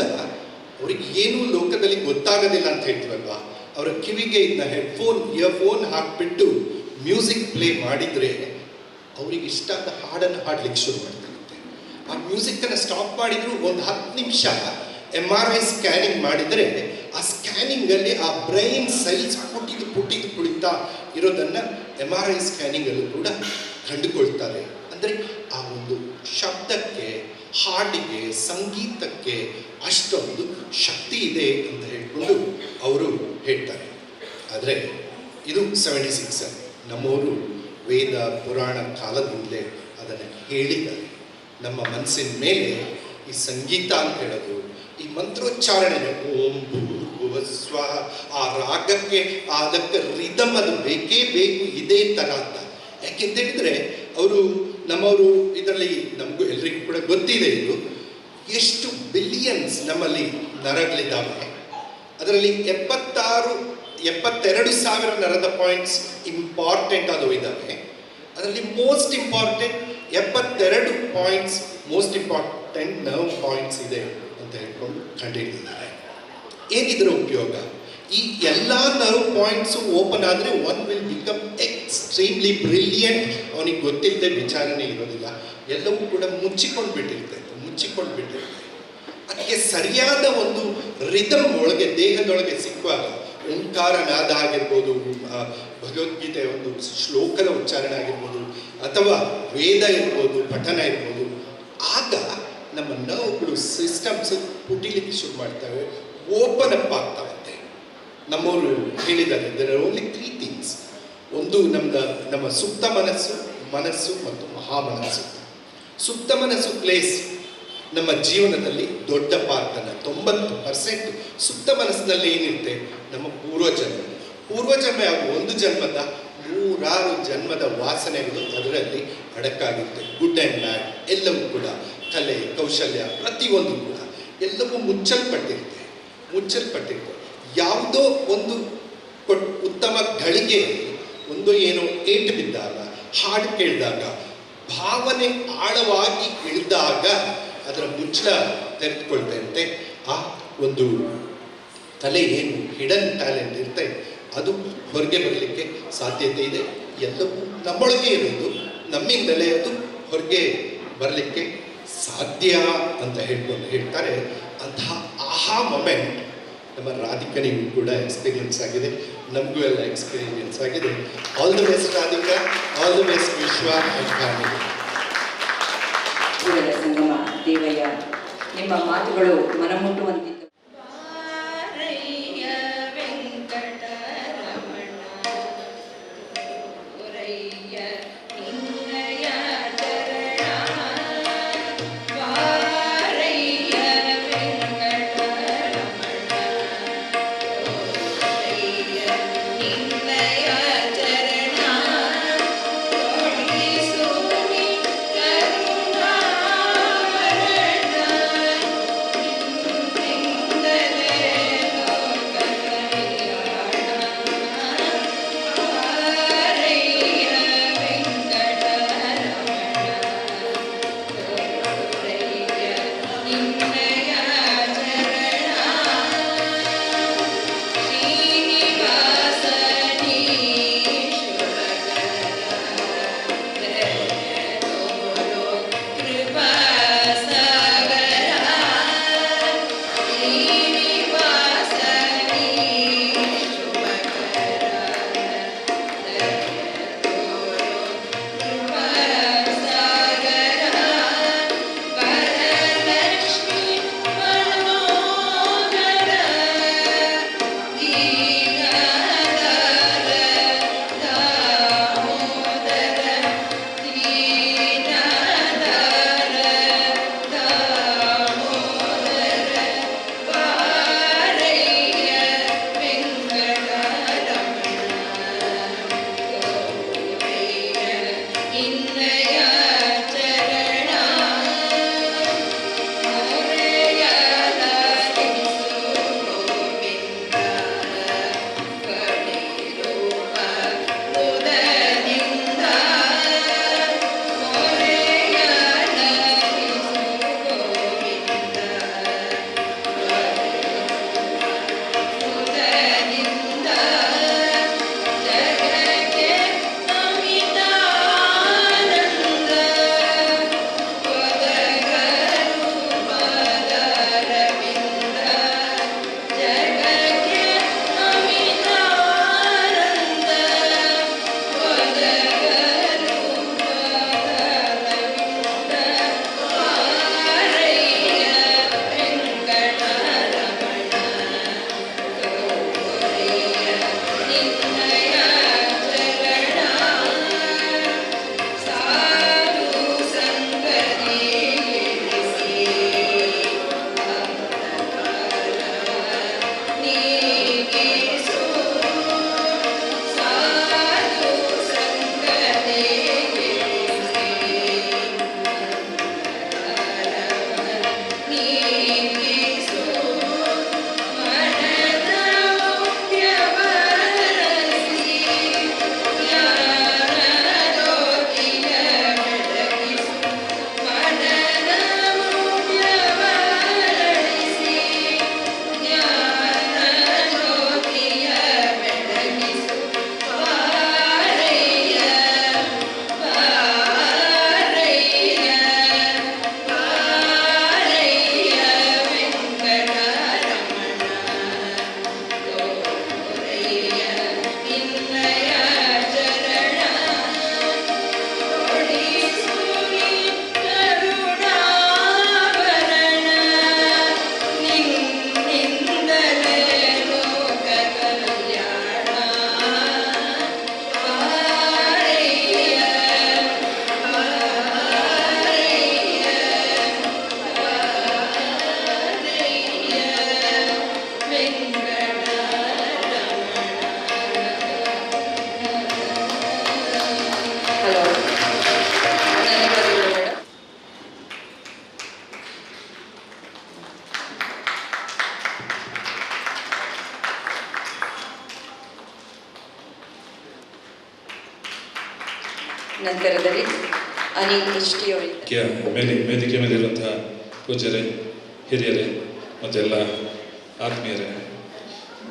ಅವ್ರಿಗೆ ಏನೂ ಲೋಕದಲ್ಲಿ ಗೊತ್ತಾಗೋದಿಲ್ಲ ಅಂತ ಹೇಳ್ತೀವಲ್ವಾ, ಅವರ ಕಿವಿಗೆ ಇದನ್ನ ಇಯರ್ಫೋನ್ ಹಾಕಿಬಿಟ್ಟು ಮ್ಯೂಸಿಕ್ ಪ್ಲೇ ಮಾಡಿದರೆ ಅವ್ರಿಗೆ ಇಷ್ಟ ಆದ ಹಾಡನ್ನು ಹಾಡ್ಲಿಕ್ಕೆ ಶುರು ಮಾಡ್ತಾರಂತೆ. ಆ ಮ್ಯೂಸಿಕ್ಕನ್ನು ಸ್ಟಾಪ್ ಮಾಡಿದ್ರು ಒಂದು 10 ನಿಮಿಷ MRI ಸ್ಕ್ಯಾನಿಂಗ್ ಮಾಡಿದರೆ ಆ ಸ್ಕ್ಯಾನಿಂಗಲ್ಲಿ ಆ ಬ್ರೈನ್ ಸೆಲ್ಸ್ ಪುಟ್ಟಿದು ಕುಳಿತಾ ಇರೋದನ್ನು MRI ಸ್ಕ್ಯಾನಿಂಗಲ್ಲೂ ಕೂಡ ಕಂಡುಕೊಳ್ತಾರೆ. ಅಂದರೆ ಆ ಒಂದು ಶಬ್ದಕ್ಕೆ, ಹಾಡಿಗೆ, ಸಂಗೀತಕ್ಕೆ ಅಷ್ಟೊಂದು ಶಕ್ತಿ ಇದೆ ಅಂತ ಹೇಳ್ಕೊಂಡು ಅವರು ಹೇಳ್ತಾರೆ. ಆದರೆ ಇದು 76 ನಮ್ಮವರು ವೇದ ಪುರಾಣ ಕಾಲದಿಂದಲೇ ಅದನ್ನು ಹೇಳಿದ್ದಾರೆ. ನಮ್ಮ ಮನಸ್ಸಿನ ಮೇಲೆ ಈ ಸಂಗೀತ ಅಂತ ಹೇಳೋದು, ಈ ಮಂತ್ರೋಚ್ಚಾರಣೆ ಓಂ ಭೂರ್ಭುವ ಸ್ವಃ, ಆ ರಾಗಕ್ಕೆ ಅದಕ್ಕೆ ರಿದಮ್ ಅದು ಬೇಕೇ ಬೇಕು ಇದೇ ಥರ ಅಂತ. ಯಾಕೆಂತ ಹೇಳಿದ್ರೆ ಅವರು ನಮ್ಮವರು ಇದರಲ್ಲಿ ನಮಗೂ ಎಲ್ರಿಗೂ ಕೂಡ ಗೊತ್ತಿದೆ ಇದು, ಎಷ್ಟು ಬಿಲಿಯನ್ಸ್ ನಮ್ಮಲ್ಲಿ ನರಗಳಿದ್ದಾವೆ. ಅದರಲ್ಲಿ 72,000 ನರದ ಪಾಯಿಂಟ್ಸ್ ಇಂಪಾರ್ಟೆಂಟ್ ಅದು ಇದ್ದಾವೆ. ಅದರಲ್ಲಿ most important 72 points most important nerve points ಇದೆ ಅಂತ ಹೇಳ್ಕೊಂಡು ಕಂಡುಹಿಡಿದಿದ್ದಾರೆ. ಏನಿದ್ರ ಉಪಯೋಗ? ಈ ಎಲ್ಲ ನರ್ವ್ ಪಾಯಿಂಟ್ಸು ಓಪನ್ ಆದರೆ one will become extremely brilliant. ಅವನಿಗೆ ಗೊತ್ತಿಲ್ಲದೆ ವಿಚಾರಣೆ ಇರೋದಿಲ್ಲ, ಎಲ್ಲವೂ ಕೂಡ ಮುಚ್ಚಿಕೊಂಡು ಬಿಟ್ಟಿರ್ತೈತೆ. ಅದಕ್ಕೆ ಸರಿಯಾದ ಒಂದು ರಿದಮ್ ಒಳಗೆ ದೇಹದೊಳಗೆ ಸಿಕ್ಕುವಾಗ, ಓಂಕಾರ ನಾದ ಆಗಿರ್ಬೋದು, ಭಗವದ್ಗೀತೆಯ ಒಂದು ಶ್ಲೋಕದ ಉಚ್ಚಾರಣೆ ಆಗಿರ್ಬೋದು, ಅಥವಾ ವೇದ ಇರ್ಬೋದು, ಪಠನ ಇರ್ಬೋದು, ಆಗ ನಮ್ಮ ನರ್ವ್ಗಳು ಸಿಸ್ಟಮ್ಸ್ ಪುಟಿಲಿಕ್ಕೆ ಶುರು ಮಾಡ್ತವೆ, ಓಪನ್ ಅಪ್ ಆಗ್ತಾವಂತೆ. ನಮ್ಮವರು ಹೇಳಿದ್ದಾರೆ, ದೇರ್ ಆರ್ ಓನ್ಲಿ 3 ಥಿಂಗ್ಸ್. ಒಂದು ನಮ್ಮ ಸುಪ್ತ ಮನಸ್ಸು ಮತ್ತು ಮಹಾಮನಸ್ಸು. ಸುಪ್ತ ಮನಸ್ಸು ಪ್ಲೇಸ್ ನಮ್ಮ ಜೀವನದಲ್ಲಿ ದೊಡ್ಡ ಪಾರ್ಟನ್ನು 90% ಸುಪ್ತ ಮನಸ್ಸಿನಲ್ಲಿ ಏನಿರುತ್ತೆ, ನಮ್ಮ ಪೂರ್ವಜನ್ಮ ಹಾಗೂ ಒಂದು ಜನ್ಮದ 100 ಜನ್ಮದ ವಾಸನೆಗಳು ಅದರಲ್ಲಿ ಅಡಕಾಗುತ್ತೆ. ಗುಡ್ ಆ್ಯಂಡ್ ಬ್ಯಾಡ್ ಎಲ್ಲವೂ ಕೂಡ, ಕಲೆ, ಕೌಶಲ್ಯ, ಪ್ರತಿಯೊಂದು ಕೂಡ ಎಲ್ಲವೂ ಮುಚ್ಚಲ್ಪಟ್ಟಿರುತ್ತೆ. ಯಾವುದೋ ಒಂದು ಉತ್ತಮ ಗಳಿಗೆ ಒಂದು ಏನೋ ಏಟು ಬಿದ್ದಾಗ, ಹಾಡು ಕೇಳಿದಾಗ, ಭಾವನೆ ಆಳವಾಗಿ ಇಳಿದಾಗ ಅದರ ಮುಚ್ಚಳ ತೆರೆದುಕೊಳ್ತಂತೆ. ಆ ಒಂದು ಕಲೆ ಏನು ಹಿಡನ್ ಟ್ಯಾಲೆಂಟ್ ಇರುತ್ತೆ ಅದು ಹೊರಗೆ ಬರಲಿಕ್ಕೆ ಸಾಧ್ಯತೆ ಇದೆ. ಎಲ್ಲವೂ ನಮ್ಮೊಳಗೆ ಇರೋದು, ನಮ್ಮಿಂದಲೇ ಅದು ಹೊರಗೆ ಬರಲಿಕ್ಕೆ ಸಾಧ್ಯ ಅಂತ ಹೇಳ್ತಾರೆ. ಅಂತಹ ಆಹಾ ಮೊಮೆಂಟ್ ನಮ್ಮ ರಾಧಿಕನಿಗೂ ಕೂಡ ಎಕ್ಸ್ಪೀರಿಯನ್ಸ್ ಆಗಿದೆ, ನಮಗೂ ಎಲ್ಲ ಎಕ್ಸ್ಪೀರಿಯನ್ಸ್ ಆಗಿದೆ. All the best Radhika, all the best ವಿಶ್ವ ಅಂಡ್ ಫ್ಯಾಮಿಲಿ. ಕೂಡಲ ಸಂಗಮ ದೇವಯ್ಯ, ನಿಮ್ಮ ಮಾತುಗಳು ಮನಮುಟ್ಟುವಂತಿತ್ತು. ನಿನ್ನಯ ಚರಣ ನಂತರದಲ್ಲಿ ಅನಿಲ್ HT ಅವರಿಂದ ವೇದಿಕೆ ಮೇಲಿರುವಂತಹ ಪೂಜ್ಯರೇ, ಹಿರಿಯರೇ ಮತ್ತು ಎಲ್ಲ ಆತ್ಮೀಯರೇ,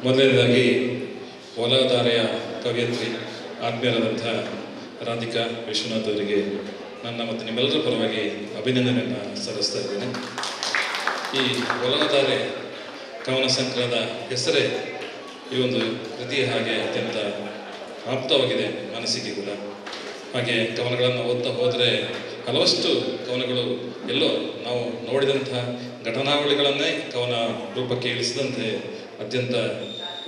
ಮೊದಲನೇದಾಗಿ ಒಲಧಾರೆಯ ಕವಿಯತ್ರಿ ಆತ್ಮೀಯರಾದಂಥ ರಾಧಿಕಾ ವಿಶ್ವನಾಥ್ ಅವರಿಗೆ ನನ್ನ ಮತ್ತು ನಿಮ್ಮೆಲ್ಲರ ಪರವಾಗಿ ಅಭಿನಂದನೆಯನ್ನು ಸಲ್ಲಿಸ್ತಾ ಇದ್ದೇನೆ. ಈ ಒಲಧಾರೆ ಕವನ ಸಂಕಲನದ ಹೆಸರೇ ಈ ಒಂದು ಕೃತಿಯ ಹಾಗೆ ಅತ್ಯಂತ ಆಪ್ತವಾಗಿದೆ ಮನಸ್ಸಿಗೆ ಕೂಡ. ಹಾಗೆ ಕವನಗಳನ್ನು ಓದ್ತಾ ಹೋದರೆ ಹಲವಷ್ಟು ಕವನಗಳು ಎಲ್ಲೋ ನಾವು ನೋಡಿದಂಥ ಘಟನಾವಳಿಗಳನ್ನೇ ಕವನ ರೂಪಕ್ಕೆ ಇಳಿಸಿದಂತೆ ಅತ್ಯಂತ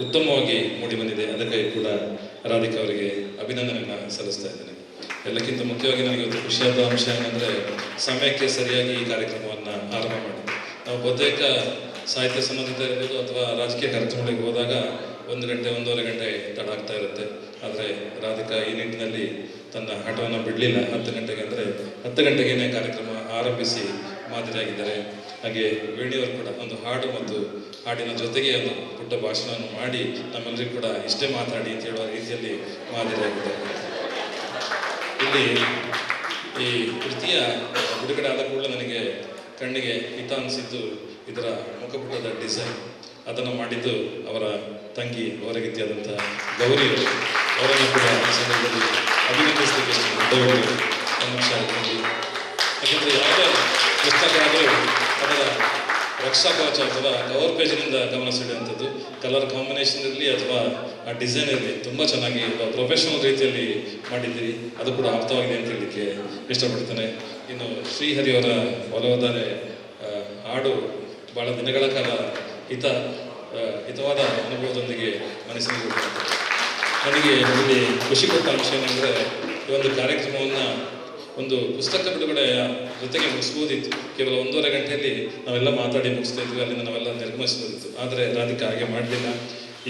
ಉತ್ತಮವಾಗಿ ಮೂಡಿಬಂದಿದೆ. ಅದಕ್ಕೆ ಕೂಡ ರಾಧಿಕಾ ಅವರಿಗೆ ಅಭಿನಂದನೆಯನ್ನು ಸಲ್ಲಿಸ್ತಾ ಇದ್ದೇನೆ. ಎಲ್ಲಕ್ಕಿಂತ ಮುಖ್ಯವಾಗಿ ನನಗೆ ಇವತ್ತು ಖುಷಿಯಾದ ಅಂಶ ಏನಂದರೆ ಸಮಯಕ್ಕೆ ಸರಿಯಾಗಿ ಈ ಕಾರ್ಯಕ್ರಮವನ್ನು ಆರಂಭ ಮಾಡಿದೆ. ನಾವು ಬಹುತೇಕ ಸಾಹಿತ್ಯ ಸಂಬಂಧಿತ ಇರ್ಬೋದು ಅಥವಾ ರಾಜಕೀಯ ಕಾರ್ಯಕ್ರಮಗಳಿಗೆ ಹೋದಾಗ 1 ಗಂಟೆ 1.5 ಗಂಟೆ ತಡ ಆಗ್ತಾ ಇರುತ್ತೆ. ಆದರೆ ರಾಧಿಕಾ ಈ ನಿಟ್ಟಿನಲ್ಲಿ ತನ್ನ ಹಠವನ್ನು ಬಿಡಲಿಲ್ಲ. 10 ಗಂಟೆಗೆ ಅಂದರೆ 10 ಗಂಟೆಗೇನೆ ಕಾರ್ಯಕ್ರಮ ಆರಂಭಿಸಿ ಮಾದರಿಯಾಗಿದ್ದಾರೆ. ಹಾಗೆ ವೇಣಿಯವರು ಕೂಡ ಒಂದು ಹಾಡು ಮತ್ತು ಹಾಡಿನ ಜೊತೆಗೆ ಒಂದು ಪುಟ್ಟ ಭಾಷಣವನ್ನು ಮಾಡಿ ನಮ್ಮೆಲ್ಲರಿಗೂ ಕೂಡ ಇಷ್ಟೇ ಮಾತಾಡಿ ಅಂತ ಹೇಳುವ ರೀತಿಯಲ್ಲಿ ಮಾದರಿಯಾಗಿದ್ದಾರೆ. ಇಲ್ಲಿ ಈ ಕೃತಿಯ ಬಿಡುಗಡೆ ಆದ ಕೂಡಲೇ ನನಗೆ ಕಣ್ಣಿಗೆ ಹಿತ ಅನಿಸಿದ್ದು ಇದರ ಮುಖಪುಟದ ಡಿಸೈನ್. ಅದನ್ನು ಮಾಡಿದ್ದು ಅವರ ತಂಗಿ ಹೊರಗಿತಿಯಾದಂಥ ಗೌರಿ ಅವರನ್ನು ಕೂಡ ಈ ಸಂದರ್ಭದಲ್ಲಿ ಅಭಿನಂದಿಸಲಿಕ್ಕೆ ದಯವಿಟ್ಟು ನಿಮಿಷ ಆಗ್ತದೆ. ಯಾಕೆಂದರೆ ಯಾವುದೇ ಪುಸ್ತಕ ಆದರೂ ಅದರ ರಕ್ಷಾ ಕವಚ ಅಥವಾ ಕವರ್ ಪೇಜಿನಿಂದ ಗಮನ ಸೆಳೆಯುವಂಥದ್ದು. ಕಲರ್ ಕಾಂಬಿನೇಷನ್ ಇರಲಿ ಅಥವಾ ಆ ಡಿಸೈನ್ ಇರಲಿ ತುಂಬ ಚೆನ್ನಾಗಿ ಪ್ರೊಫೆಷನಲ್ ರೀತಿಯಲ್ಲಿ ಮಾಡಿದ್ದೀರಿ. ಅದು ಕೂಡ ಆಪ್ತವಾಗಿದೆ ಅಂತ ಹೇಳಲಿಕ್ಕೆ ಇಷ್ಟಪಡ್ತೇನೆ. ಇನ್ನು ಶ್ರೀಹರಿಯವರ ಒಲವಧಾರೆ ಹಾಡು ಭಾಳ ದಿನಗಳ ಕಾಲ ಹಿತವಾದ ಅನುಭವದೊಂದಿಗೆ ಮನಸ್ಸಿಗೆ ನನಗೆ ಇಲ್ಲಿ ಖುಷಿ ಕೊಟ್ಟ ಅಂಶ ಏನೆಂದರೆ ಈ ಒಂದು ಕಾರ್ಯಕ್ರಮವನ್ನು ಒಂದು ಪುಸ್ತಕ ಬಿಡುಗಡೆಯ ಜೊತೆಗೆ ಮುಗಿಸ್ಬೋದಿತ್ತು. ಕೇವಲ 1.5 ಗಂಟೆಯಲ್ಲಿ ನಾವೆಲ್ಲ ಮಾತಾಡಿ ಮುಗಿಸ್ತಾ ಇದ್ವಿ, ಅಲ್ಲಿಂದ ನಾವೆಲ್ಲ ನಿರ್ಗಮಿಸ್ಬೋದಿತ್ತು. ಆದರೆ ರಾಧಿಕಾ ಹಾಗೆ ಮಾಡಲಿಲ್ಲ.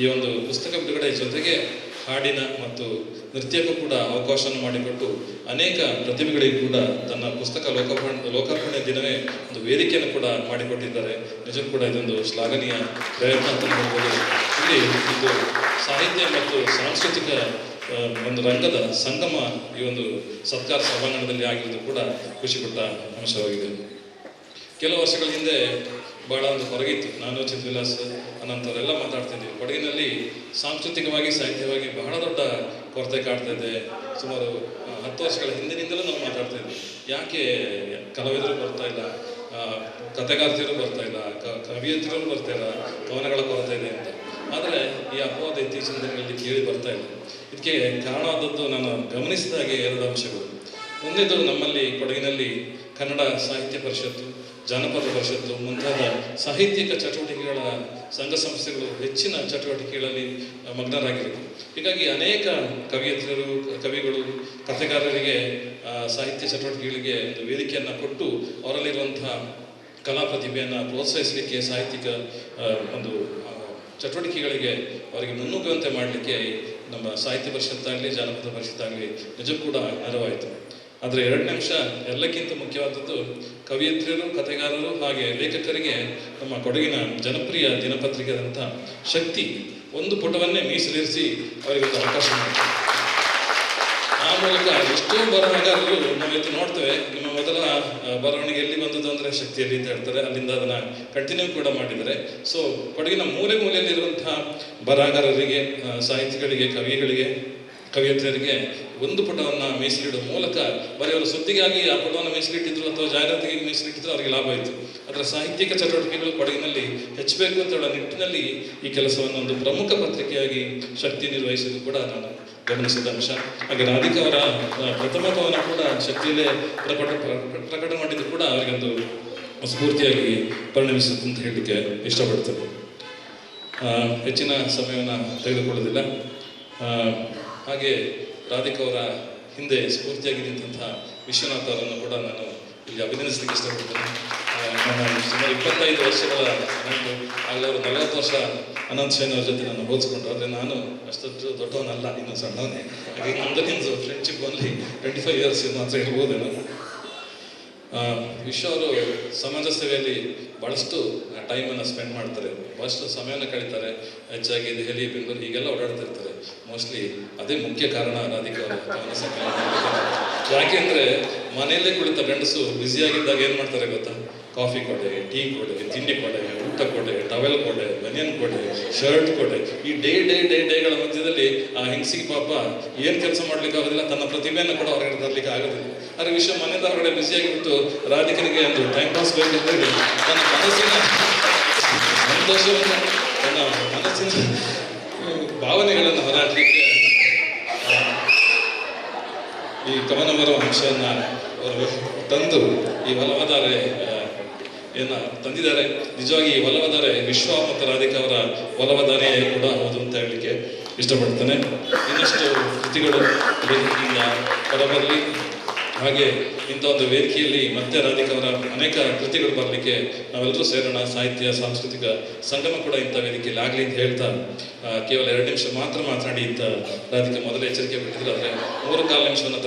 ಈ ಒಂದು ಪುಸ್ತಕ ಬಿಡುಗಡೆ ಜೊತೆಗೆ ಹಾಡಿನ ಮತ್ತು ನೃತ್ಯಕ್ಕೂ ಕೂಡ ಅವಕಾಶವನ್ನು ಮಾಡಿಕೊಟ್ಟು ಅನೇಕ ಪ್ರತಿಭೆಗಳಿಗೂ ಕೂಡ ತನ್ನ ಪುಸ್ತಕ ಲೋಕಾರ್ಪಣೆ ದಿನವೇ ಒಂದು ವೇದಿಕೆಯನ್ನು ಕೂಡ ಮಾಡಿಕೊಟ್ಟಿದ್ದಾರೆ. ನಿಜಕ್ಕೂ ಕೂಡ ಇದೊಂದು ಶ್ಲಾಘನೀಯ ಪ್ರಯತ್ನ ಅಂತ ಹೇಳ್ಬೋದು. ಇಲ್ಲಿ ಇದು ಸಾಹಿತ್ಯ ಮತ್ತು ಸಾಂಸ್ಕೃತಿಕ ಒಂದು ರಂಗದ ಸಂಗಮ ಈ ಒಂದು ಸತ್ಕಾರ ಸಭಾಂಗಣದಲ್ಲಿ ಆಗಿರುವುದು ಕೂಡ ಖುಷಿಪಟ್ಟ ಅಂಶವಾಗಿದೆ. ಕೆಲವು ವರ್ಷಗಳ ಹಿಂದೆ ಭಾಳ ಒಂದು ಹೊರಗಿತ್ತು. ನಾನು ಚಿತ್ರವಿಲಾಸ್ ಅನಂತವರೆಲ್ಲ ಮಾತಾಡ್ತಿದ್ವಿ. ಕೊಡಗಿನಲ್ಲಿ ಸಾಂಸ್ಕೃತಿಕವಾಗಿ ಸಾಹಿತ್ಯವಾಗಿ ಬಹಳ ದೊಡ್ಡ ಕೊರತೆ ಕಾಡ್ತಾ ಇದೆ. ಸುಮಾರು 10 ವರ್ಷಗಳ ಹಿಂದಿನಿಂದಲೂ ನಾವು ಮಾತಾಡ್ತಾ ಇದ್ವಿ. ಯಾಕೆ ಕಲಾವಿದರು ಬರ್ತಾ ಇಲ್ಲ, ಕಥೆಗಾರ್ತಿಯರು ಬರ್ತಾ ಇಲ್ಲ, ಕವಿಯತ್ರಿಯರು ಬರ್ತಾ ಇಲ್ಲ, ಕವನಗಳ ಕೊರತೆ ಇದೆ ಅಂತ. ಆದರೆ ಈ ಅಪವಾದ ಇತ್ತೀಚಿನ ದಿನಗಳಲ್ಲಿ ಕೇಳಿ ಬರ್ತಾ ಇಲ್ಲ. ಇದಕ್ಕೆ ಕಾರಣವಾದದ್ದು ನಾನು ಗಮನಿಸಿದಾಗೆ 2 ಅಂಶಗಳು. ಒಂದೇದು, ನಮ್ಮಲ್ಲಿ ಕೊಡಗಿನಲ್ಲಿ ಕನ್ನಡ ಸಾಹಿತ್ಯ ಪರಿಷತ್ತು, ಜಾನಪದ ಪರಿಷತ್ತು ಮುಂತಾದ ಸಾಹಿತ್ಯಿಕ ಚಟುವಟಿಕೆಗಳ ಸಂಘ ಸಂಸ್ಥೆಗಳು ಹೆಚ್ಚಿನ ಚಟುವಟಿಕೆಗಳಲ್ಲಿ ಮಗ್ನರಾಗಿರೋದು. ಹೀಗಾಗಿ ಅನೇಕ ಕವಿಯತ್ರಿಯರು, ಕವಿಗಳು, ಕಥೆಗಾರರಿಗೆ ಸಾಹಿತ್ಯ ಚಟುವಟಿಕೆಗಳಿಗೆ ಒಂದು ವೇದಿಕೆಯನ್ನು ಕೊಟ್ಟು ಅವರಲ್ಲಿರುವಂತಹ ಕಲಾ ಪ್ರತಿಭೆಯನ್ನು ಪ್ರೋತ್ಸಾಹಿಸಲಿಕ್ಕೆ, ಸಾಹಿತ್ಯಿಕ ಒಂದು ಚಟುವಟಿಕೆಗಳಿಗೆ ಅವರಿಗೆ ಮುನ್ನುಗ್ಗುವಂತೆ ಮಾಡಲಿಕ್ಕೆ ನಮ್ಮ ಸಾಹಿತ್ಯ ಪರಿಷತ್ತಾಗಲಿ ಜಾನಪದ ಪರಿಷತ್ತಾಗಲಿ ನಿಜಕ್ಕೂ ಕೂಡ ನೆರವಾಯಿತು. ಆದರೆ 2ನೇ ಅಂಶ, ಎಲ್ಲಕ್ಕಿಂತ ಮುಖ್ಯವಾದದ್ದು ಕವಿಯತ್ರಿಯರು, ಕಥೆಗಾರರು ಹಾಗೆ ಲೇಖಕರಿಗೆ ನಮ್ಮ ಕೊಡಗಿನ ಜನಪ್ರಿಯ ದಿನಪತ್ರಿಕೆಯಾದಂಥ ಶಕ್ತಿ ಒಂದು ಪುಟವನ್ನೇ ಮೀಸಲಿರಿಸಿ ಅವರಿಗೊಂದು ಅವಕಾಶ ಮಾಡಿದೆ. ಆ ಮೂಲಕ ಎಷ್ಟೋ ಬರಹಗಾರರು ನಾವಿತ್ತು ನೋಡ್ತೇವೆ. ನಿಮ್ಮ ಮೊದಲ ಬರವಣಿಗೆ ಎಲ್ಲಿ ಬಂದದ್ದು ಅಂದರೆ ಶಕ್ತಿಯಲ್ಲಿ ಅಂತ ಹೇಳ್ತಾರೆ. ಅಲ್ಲಿಂದ ಅದನ್ನು ಕಂಟಿನ್ಯೂ ಕೂಡ ಮಾಡಿದ್ದಾರೆ. ಸೊ ಕೊಡಗಿನ ಮೂಲೆ ಮೂಲೆಯಲ್ಲಿರುವಂತಹ ಬರಹಗಾರರಿಗೆ, ಸಾಹಿತಿಗಳಿಗೆ, ಕವಿಯತ್ರಿಯರಿಗೆ ಒಂದು ಪುಟವನ್ನು ಮೀಸಲಿಡುವ ಮೂಲಕ ಬರೀ ಅವರ ಸುದ್ದಿಗಾಗಿ ಆ ಪುಟವನ್ನು ಮೀಸಲಿಟ್ಟಿದ್ರು ಅಥವಾ ಜಾಹೀರಾತಿಗೆ ಮೀಸಲಿಟ್ಟಿದ್ರು ಅವರಿಗೆ ಲಾಭ ಆಯಿತು. ಅದರ ಸಾಹಿತ್ಯಿಕ ಚಟುವಟಿಕೆಗಳು ಕೊಡಗಿನಲ್ಲಿ ಹೆಚ್ಚಬೇಕು ಅಂತ ಹೇಳೋ ನಿಟ್ಟಿನಲ್ಲಿ ಈ ಕೆಲಸವನ್ನು ಒಂದು ಪ್ರಮುಖ ಪತ್ರಿಕೆಯಾಗಿ ಶಕ್ತಿ ನಿರ್ವಹಿಸಿದ್ದು ಕೂಡ ನಾನು ಗಮನಿಸಿದ ಅಂಶ. ಹಾಗೆ ರಾಧಿಕಾ ಅವರ ಪ್ರಥಮ ಕವನ ಕೂಡ ಶಕ್ತಿಯಲ್ಲೇ ಪ್ರಕಟ ಮಾಡಿದ್ದು ಕೂಡ ಅವರಿಗೊಂದು ಸ್ಫೂರ್ತಿಯಾಗಿ ಪರಿಣಮಿಸುತ್ತೆ ಅಂತ ಹೇಳಲಿಕ್ಕೆ ಇಷ್ಟಪಡ್ತೇನೆ. ಹೆಚ್ಚಿನ ಸಮಯವನ್ನು ತೆಗೆದುಕೊಳ್ಳೋದಿಲ್ಲ. ಹಾಗೆ ರಾಧಿಕಾ ಅವರ ಹಿಂದೆ ಸ್ಫೂರ್ತಿಯಾಗಿ ನಿಂತಹ ವಿಶ್ವನಾಥ್ ಅವರನ್ನು ಕೂಡ ನಾನು ಇಲ್ಲಿ ಅಭಿನಂದಿಸಲಿಕ್ಕೆ ಇಷ್ಟಪಡ್ತೇನೆ. ನನ್ನ ಸುಮಾರು 25 ವರ್ಷಗಳ ನಂಟು. ಆಗಲೇ ಅವರು 40 ವರ್ಷ ಅನಂತ್ ಶೈನ್ ಅವ್ರ ಜೊತೆ ನಾನು ಹೋಲಿಸ್ಕೊಂಡು, ಆದರೆ ನಾನು ಅಷ್ಟೊಂದು ದೊಡ್ಡವನಲ್ಲ, ಇನ್ನೂ ಸಣ್ಣವನೇ. ಹಾಗೆ ನಮ್ಮದು ಫ್ರೆಂಡ್ಶಿಪ್ ಓನ್ಲಿ 25 ಇಯರ್ಸ್ ಮಾತ್ರ ಇರ್ಬೋದೇನೋ. ವಿಶ್ವ ಅವರು ಸಮಾಜ ಸೇವೆಯಲ್ಲಿ ಭಾಳಷ್ಟು ಟೈಮನ್ನು ಸ್ಪೆಂಡ್ ಮಾಡ್ತಾರೆ, ಭಾಳಷ್ಟು ಸಮಯವನ್ನು ಕಳೀತಾರೆ. ಹೆಚ್ಚಾಗಿ ದೆಹಲಿ, ಬೆಂಗಳೂರು ಹೀಗೆಲ್ಲ ಓಡಾಡ್ತಿರ್ತಾರೆ. ಮೋಸ್ಟ್ಲಿ ಅದೇ ಮುಖ್ಯ ಕಾರಣ ರಾಧಿಕಾ ಅವರ ಕವನ ಸಂಕಲನ ಯಾಕೆಂದ್ರೆ ಮನೆಯಲ್ಲೇ ಕುಳಿತ ಗಂಡಸು ಬ್ಯುಸಿಯಾಗಿದ್ದಾಗ ಏನು ಮಾಡ್ತಾರೆ ಗೊತ್ತಾ? ಕಾಫಿ ಕೊಡೆ, ಟೀ ಕೊಡೆ, ತಿಂಡಿ ಕೊಡೆ, ಊಟ ಕೊಡೆ, ಟವೆಲ್ ಕೊಡೆ, ಬನಿಯನ್ ಕೊಡೆ, ಶರ್ಟ್ ಕೊಡೆ, ಈ ಡೇಗಳ ಮಧ್ಯದಲ್ಲಿ ಆ ಹೆಂಗಸಿಗೆ ಪಾಪ ಏನು ಕೆಲಸ ಮಾಡ್ಲಿಕ್ಕೆ ಆಗೋದಿಲ್ಲ, ತನ್ನ ಪ್ರತಿಭೆಯನ್ನು ಕೂಡ ಹೊರಗಡೆ ತರಲಿಕ್ಕೆ ಆಗೋದಿಲ್ಲ. ಅದರ ವಿಷಯ ಮನೆದ ಹೊರಗಡೆ ಬ್ಯುಸಿಯಾಗಿಬಿಟ್ಟು ರಾಧಿಕನಿಗೆ ಒಂದು ಟೈಮ್ ಪಾಸ್ ಬೇಕಂತೇಳಿ ತನ್ನ ಮನಸ್ಸಿನ ಸಂತೋಷವನ್ನು, ತನ್ನ ಮನಸ್ಸಿನ ಭಾವನೆಗಳನ್ನು ಹೊರಹಾಕಲಿಕ್ಕೆ ಈ ಕವನ ಬರುವ ಅಂಶವನ್ನು ಅವರು ತಂದು ಈ ಒಲವದಾರೆ ತಂದಿದ್ದಾರೆ. ನಿಜವಾಗಿ ಈ ಒಲವದಾರೆ ವಿಶ್ವ ಮತ್ತು ರಾಧಿಕಾ ಅವರ ಒಲವದಾರೆ ಕೂಡ ಹೌದು ಅಂತ ಹೇಳಲಿಕ್ಕೆ ಇಷ್ಟಪಡ್ತೇನೆ. ಇನ್ನಷ್ಟು ಕೃತಿಗಳು ವೇದಿಕೆಯಿಂದ ಹೊರಬರಲಿ. ಹಾಗೆ ಇಂಥ ಒಂದು ವೇದಿಕೆಯಲ್ಲಿ ಮತ್ತೆ ರಾಧಿಕಾ ಅವರ ಅನೇಕ ಕೃತಿಗಳು ಬರಲಿಕ್ಕೆ ನಾವೆಲ್ಲರೂ ಸೇರೋಣ. ಸಾಹಿತ್ಯ ಸಾಂಸ್ಕೃತಿಕ ಸಂಗಮ ಕೂಡ ಇಂಥ ವೇದಿಕೆಯಲ್ಲಿ ಆಗಲಿ ಅಂತ ಹೇಳ್ತಾ ಕೇವಲ 2 ನಿಮಿಷ ಮಾತ್ರ ಮಾತನಾಡಿ ಇಂಥ ರಾಧಿಕಾ ಮೊದಲೇ ಎಚ್ಚರಿಕೆ ಬಿಟ್ಟಿದ್ರು. ಆದರೆ 3-4 ನಿಮಿಷವನ್ನು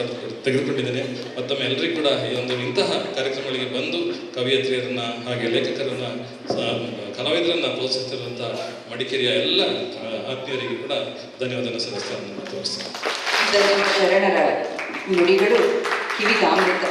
ತೆಗೆದುಕೊಂಡಿದ್ದೇನೆ. ಮತ್ತೊಮ್ಮೆ ಎಲ್ಲರಿಗೂ ಕೂಡ ಈ ಒಂದು ಇಂತಹ ಕಾರ್ಯಕ್ರಮಗಳಿಗೆ ಬಂದು ಕವಿಯತ್ರಿಯರನ್ನ ಹಾಗೆ ಲೇಖಕರನ್ನ ಕಲಾವಿದರನ್ನ ಪ್ರೋತ್ಸಾಹಿಸಿರುವಂಥ ಮಡಿಕೇರಿಯ ಎಲ್ಲ ಆತ್ಮೀಯರಿಗೆ ಕೂಡ ಧನ್ಯವಾದ ಸಲ್ಲಿಸ್ತಾ ತೋರಿಸ್ತೇನೆ. ಶರಣರ ನುಡಿಗಳು ಕಿವಿಗಾಮೃತ.